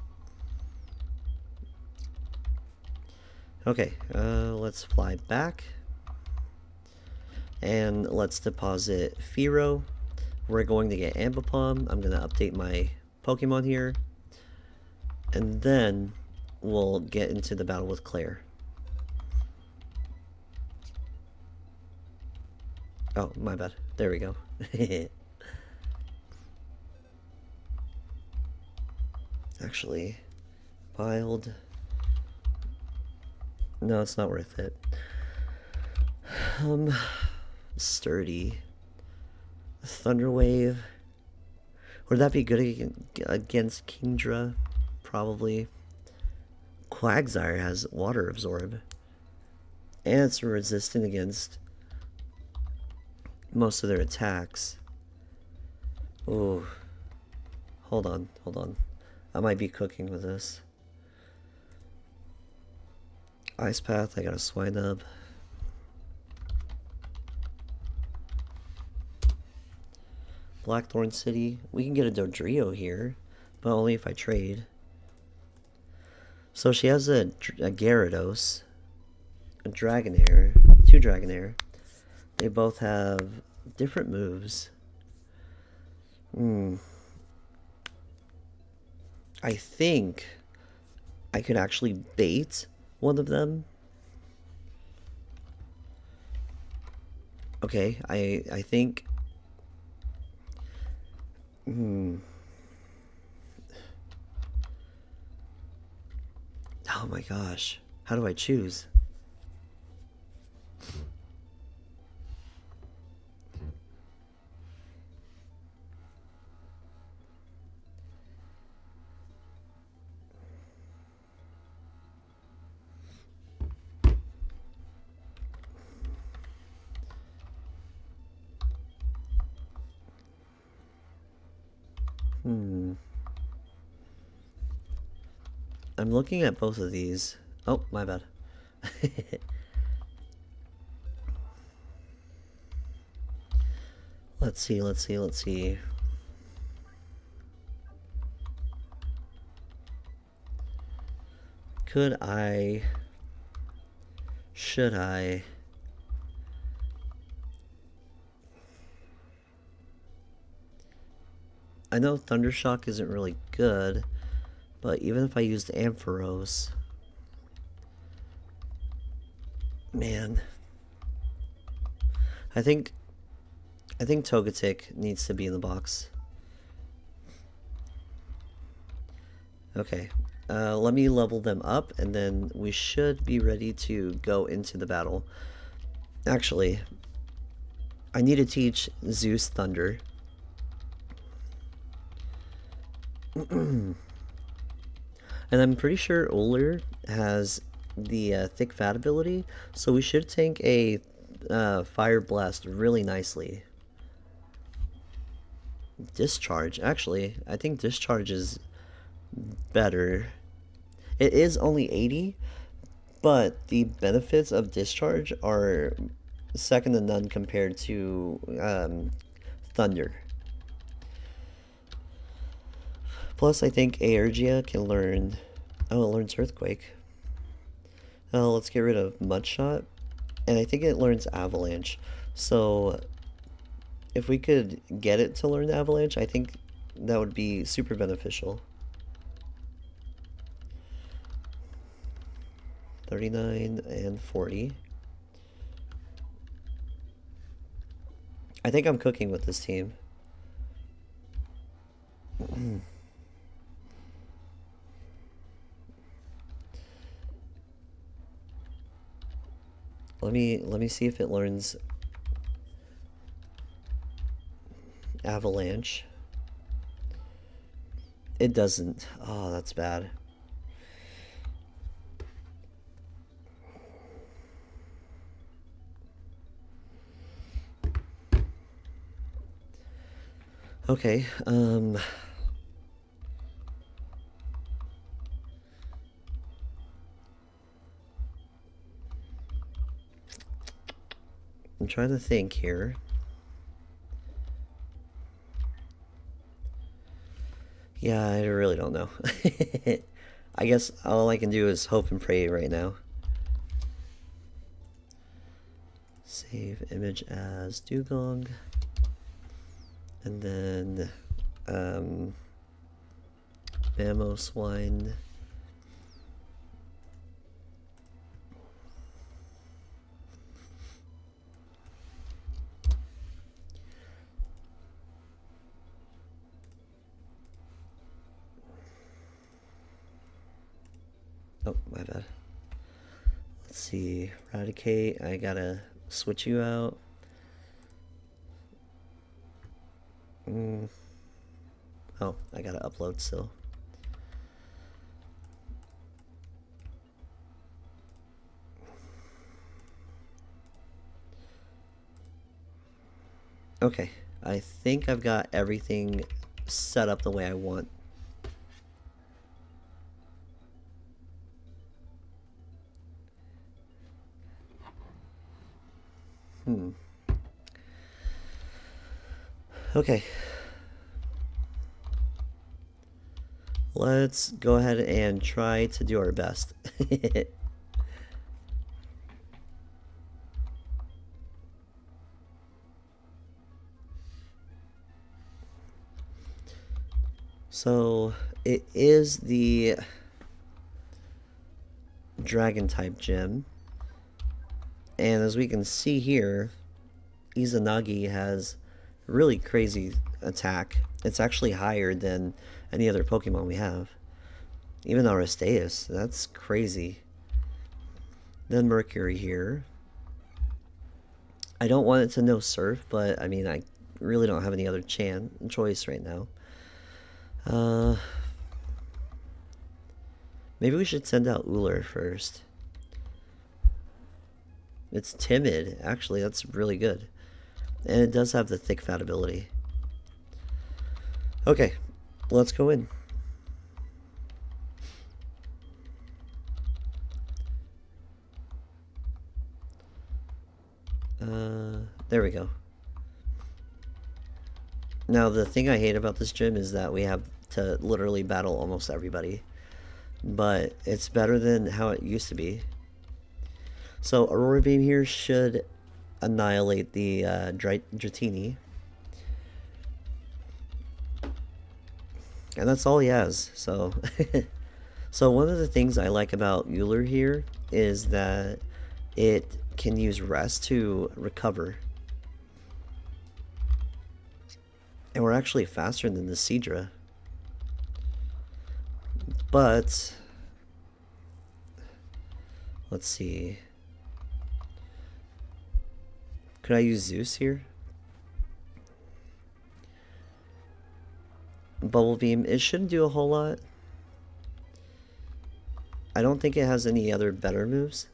Okay, let's fly back. And let's deposit Fearow. We're going to get Ambipom. I'm going to update my Pokemon here. And then we'll get into the battle with Claire. Oh, my bad. There we go. Actually, wild. No, it's not worth it. Sturdy. Thunderwave. Would that be good against Kingdra? Probably. Quagsire has Water Absorb. And it's resistant against most of their attacks. Ooh. Hold on, hold on. I might be cooking with this. Ice Path, I got a Swinub. Blackthorn City. We can get a Dodrio here, but only if I trade. So she has a Gyarados, a Dragonair, 2 Dragonair. They both have different moves. I think I could actually bait one of them. Okay, I think... Oh my gosh. How do I choose? I'm looking at both of these. Oh, my bad. Let's see. Could I... Should I... I know Thundershock isn't really good, but even if I used Ampharos... Man. I think Togetic needs to be in the box. Okay. Let me level them up, and then we should be ready to go into the battle. Actually, I need to teach Zeus Thunder. And I'm pretty sure Uller has the Thick Fat ability, so we should tank a Fire Blast really nicely. Discharge, actually, I think Discharge is better. It is only 80, but the benefits of Discharge are second to none compared to Thunder. Plus, I think Aergia can learn... Oh, it learns Earthquake. Oh, let's get rid of Mudshot. And I think it learns Avalanche. So, if we could get it to learn Avalanche, I think that would be super beneficial. 39 and 40. I think I'm cooking with this team. Let me see if it learns Avalanche. It doesn't. Oh, that's bad. Okay, I'm trying to think here. Yeah, I really don't know. I guess all I can do is hope and pray right now. Save image as Dugong. And then, Mammo Swine. Oh, my bad. Let's see. Eradicate. I gotta switch you out. Oh, I gotta upload still. Okay, I think I've got everything set up the way I want. Okay, Let's go ahead and try to do our best. So it is the dragon type gym, and as we can see here, Izanagi has really crazy attack. It's actually higher than any other Pokemon we have. Even Aristeus, that's crazy. Then Mercury here. I don't want it to know Surf, but I mean, I really don't have any other choice right now. Maybe we should send out Uller first. It's timid, actually, that's really good. And it does have the thick fat ability. Okay, let's go in. There we go. Now, the thing I hate about this gym is that we have to literally battle almost everybody. But it's better than how it used to be. So, Aurora Beam here should annihilate the Dratini. And that's all he has, so... So one of the things I like about Euler here is that it can use Rest to recover. And we're actually faster than the Seadra. But... let's see... could I use Zeus here? Bubble Beam, it shouldn't do a whole lot. I don't think it has any other better moves.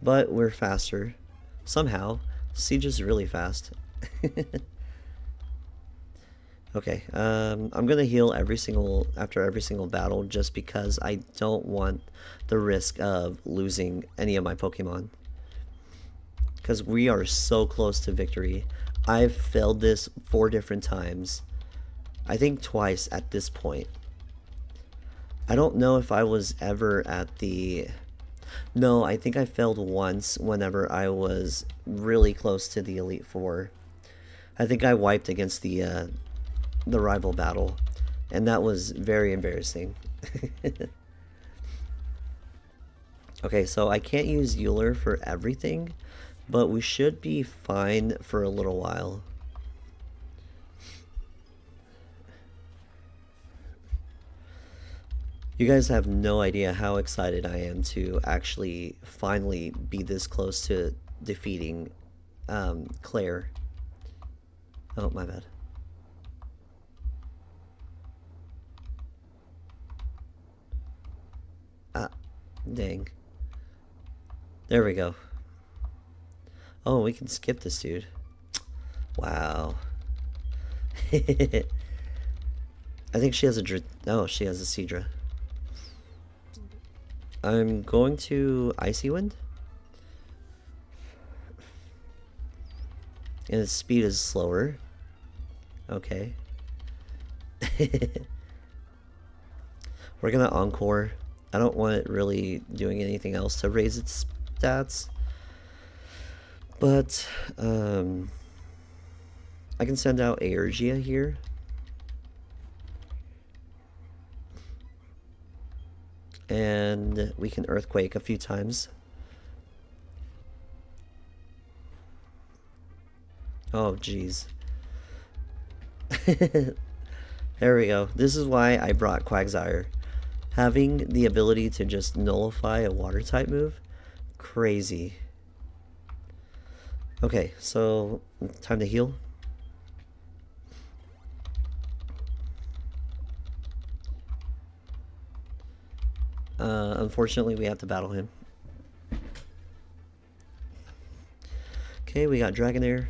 But we're faster. Somehow. Siege is really fast. Okay, I'm gonna heal after every single battle just because I don't want the risk of losing any of my Pokemon. Because we are so close to victory. I've failed this 4 different times. I think twice at this point. I don't know if I was ever at the... No, I think I failed once whenever I was really close to the Elite Four. I think I wiped against the rival battle, and that was very embarrassing. Okay, so I can't use Euler for everything, but we should be fine for a little while. You guys have no idea how excited I am to actually finally be this close to defeating Claire. Oh, my bad. Ah, dang. There we go. Oh, we can skip this dude. Wow. I think she has a... Oh, she has a Seadra. I'm going to Icy Wind. And its speed is slower. Okay. We're gonna Encore. I don't want it really doing anything else to raise its stats. But, I can send out Aergia here. And we can Earthquake a few times. Oh, jeez. There we go. This is why I brought Quagsire. Having the ability to just nullify a water type move, crazy. Okay, so time to heal. Unfortunately, we have to battle him. Okay, we got Dragonair.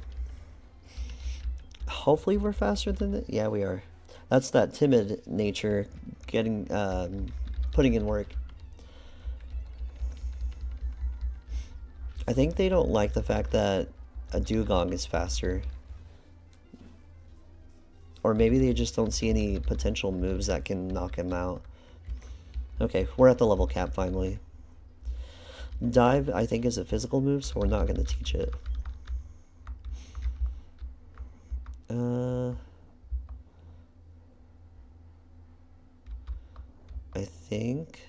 Hopefully we're faster than it. Yeah, we are. That's that timid nature getting, putting in work. I think they don't like the fact that a Dugong is faster. Or maybe they just don't see any potential moves that can knock him out. Okay, we're at the level cap finally. Dive, I think, is a physical move, so we're not going to teach it. I think...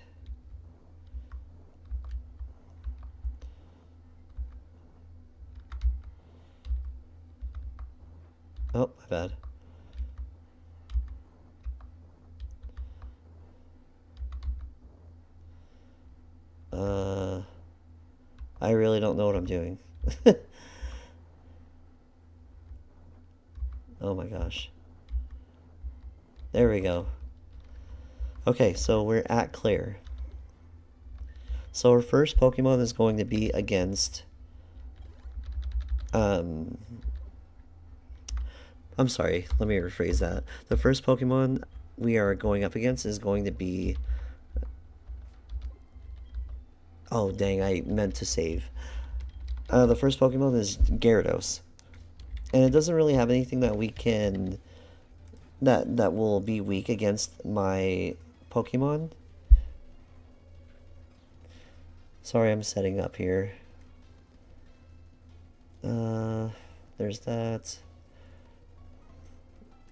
Oh, my bad. I really don't know what I'm doing. Oh my gosh. There we go. Okay, so we're at Claire. So our first Pokemon is going to be against... I'm sorry, let me rephrase that. The first Pokemon we are going up against is going to be... Oh, dang, I meant to save. The first Pokemon is Gyarados. And it doesn't really have anything that we can... That will be weak against my Pokemon. Sorry, I'm setting up here. There's that.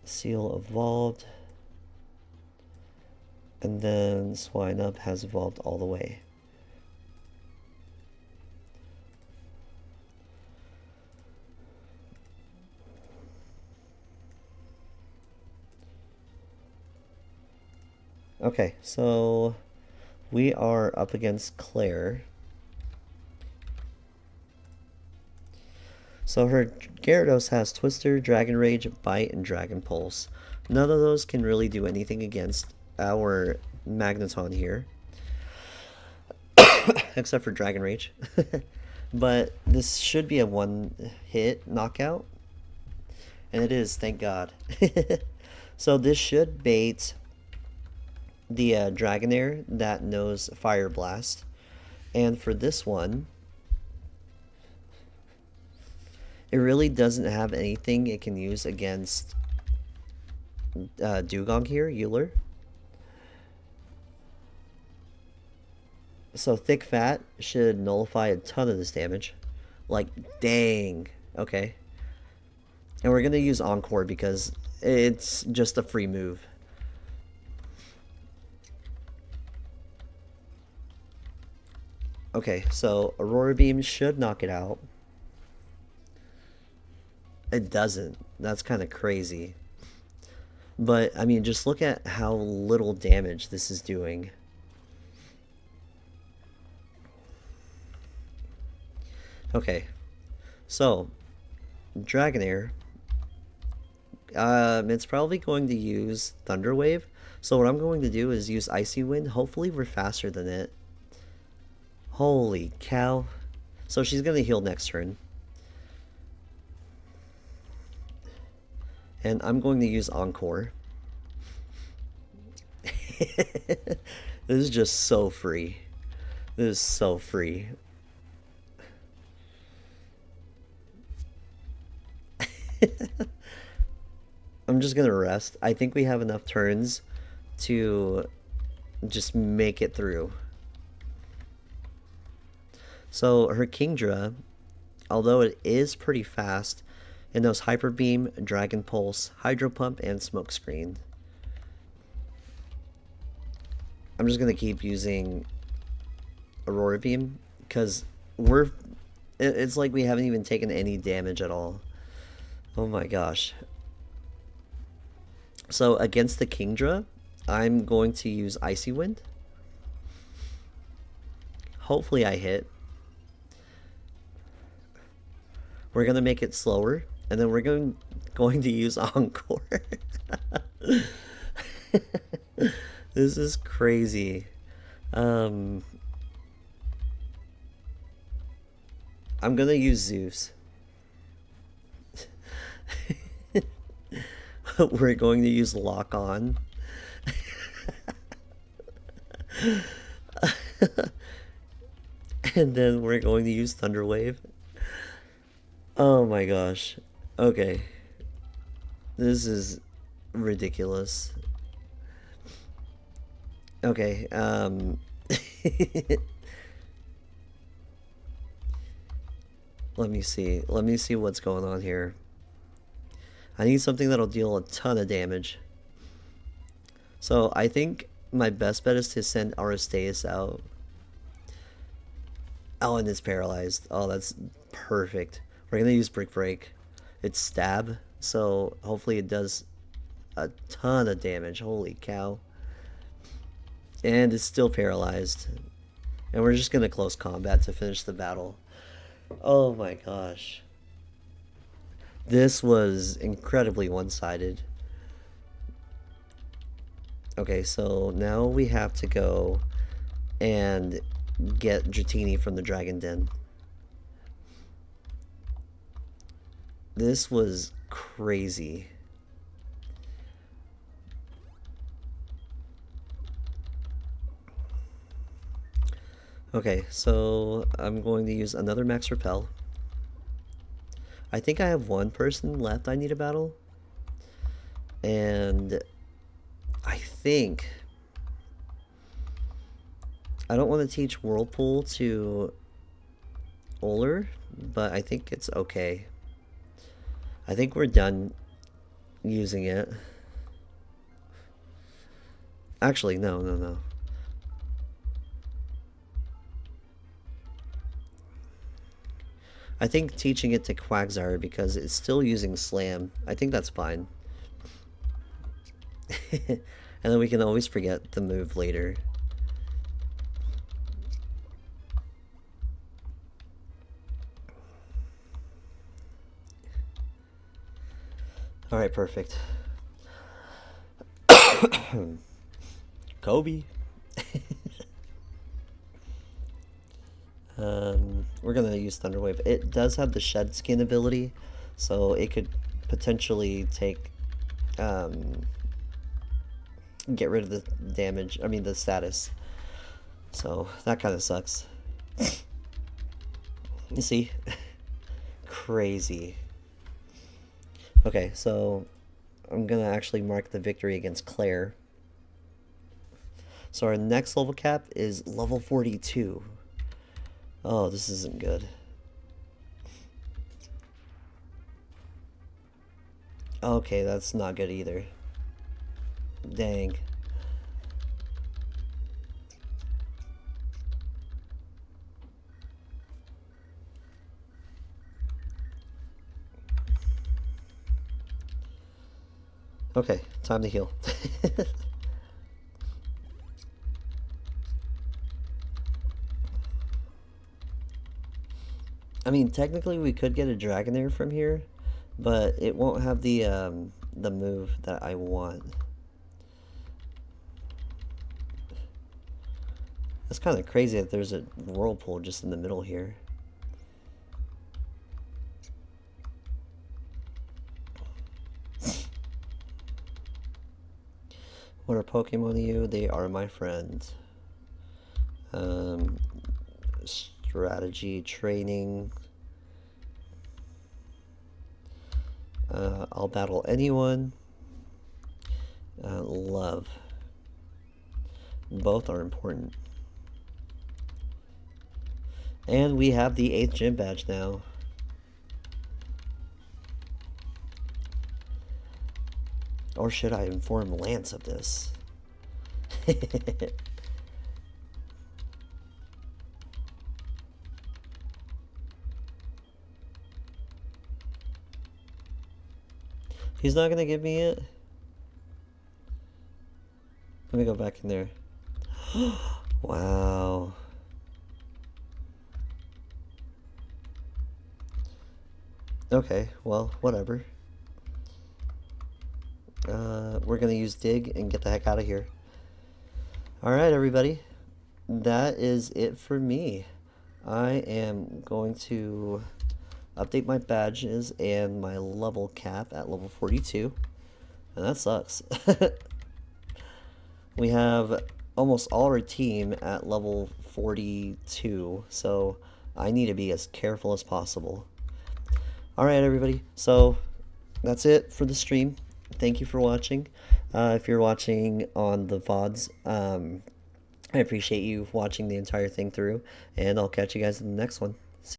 Seal evolved. And then Swinub has evolved all the way. Okay, so we are up against Claire. So her Gyarados has Twister, Dragon Rage, Bite, and Dragon Pulse. None of those can really do anything against our Magneton here. Except for Dragon Rage. But this should be a one-hit knockout. And it is, thank God. So this should bait the Dragonair that knows Fire Blast. And for this one, it really doesn't have anything it can use against Dugong here, Euler. So Thick Fat should nullify a ton of this damage. Like, dang. Okay. And we're going to use Encore because it's just a free move. Okay, so Aurora Beam should knock it out. It doesn't. That's kind of crazy. But, I mean, just look at how little damage this is doing. Okay, so Dragonair, it's probably going to use Thunder Wave. So what I'm going to do is use Icy Wind. Hopefully we're faster than it. Holy cow. So she's going to heal next turn. And I'm going to use Encore. This is just so free. This is so free. I'm just gonna rest. I think we have enough turns to just make it through. So her Kingdra, although it is pretty fast, it knows Hyper Beam, Dragon Pulse, Hydro Pump, and Smoke Screen. I'm just gonna keep using Aurora Beam because it's like we haven't even taken any damage at all. Oh my gosh. So against the Kingdra, I'm going to use Icy Wind. Hopefully I hit. We're going to make it slower, and then we're going to use Encore. This is crazy. I'm going to use Zeus. We're going to use Lock On. And then we're going to use Thunder Wave. Oh my gosh. Okay. This is ridiculous. Okay, let me see. Let me see what's going on here. I need something that'll deal a ton of damage. So I think my best bet is to send Aristeus out. Oh, and it's paralyzed. Oh, that's perfect. We're gonna use Brick Break. It's stab, so hopefully it does a ton of damage. Holy cow. And it's still paralyzed. And we're just gonna close combat to finish the battle. Oh my gosh. This was incredibly one-sided. Okay, so now we have to go and get Dratini from the Dragon Den. This was crazy. Okay, so I'm going to use another Max Repel. I think I have one person left I need to battle. And I think I don't want to teach Whirlpool to Oler, but I think it's okay. I think we're done using it. Actually, no. I think teaching it to Quagsire because it's still using Slam. I think that's fine. And then we can always forget the move later. Alright, perfect. Kobe. We're gonna use Thunderwave. It does have the Shed Skin ability, so it could potentially take, get rid of the damage, I mean the status. So, that kind of sucks. You see? Crazy. Okay, so I'm gonna actually mark the victory against Claire. So our next level cap is level 42. Oh, this isn't good. Okay, that's not good either. Dang. Okay, time to heal. I mean, technically we could get a Dragonair from here, but it won't have the move that I want. It's kind of crazy that there's a Whirlpool just in the middle here. What are Pokemon to you? They are my friends. Strategy, training. I'll battle anyone. Love. Both are important. And we have the 8th gym badge now. Or should I inform Lance of this? He's not gonna give me it? Let me go back in there. Wow. Okay, well, whatever. We're gonna use Dig and get the heck out of here. Alright, everybody. That is it for me. I am going to update my badges and my level cap at level 42. And that sucks. We have almost all our team at level 42, so I need to be as careful as possible. Alright, everybody. So, that's it for the stream. thank you for watching. If you're watching on the VODs, I appreciate you watching the entire thing through, and I'll catch you guys in the next one.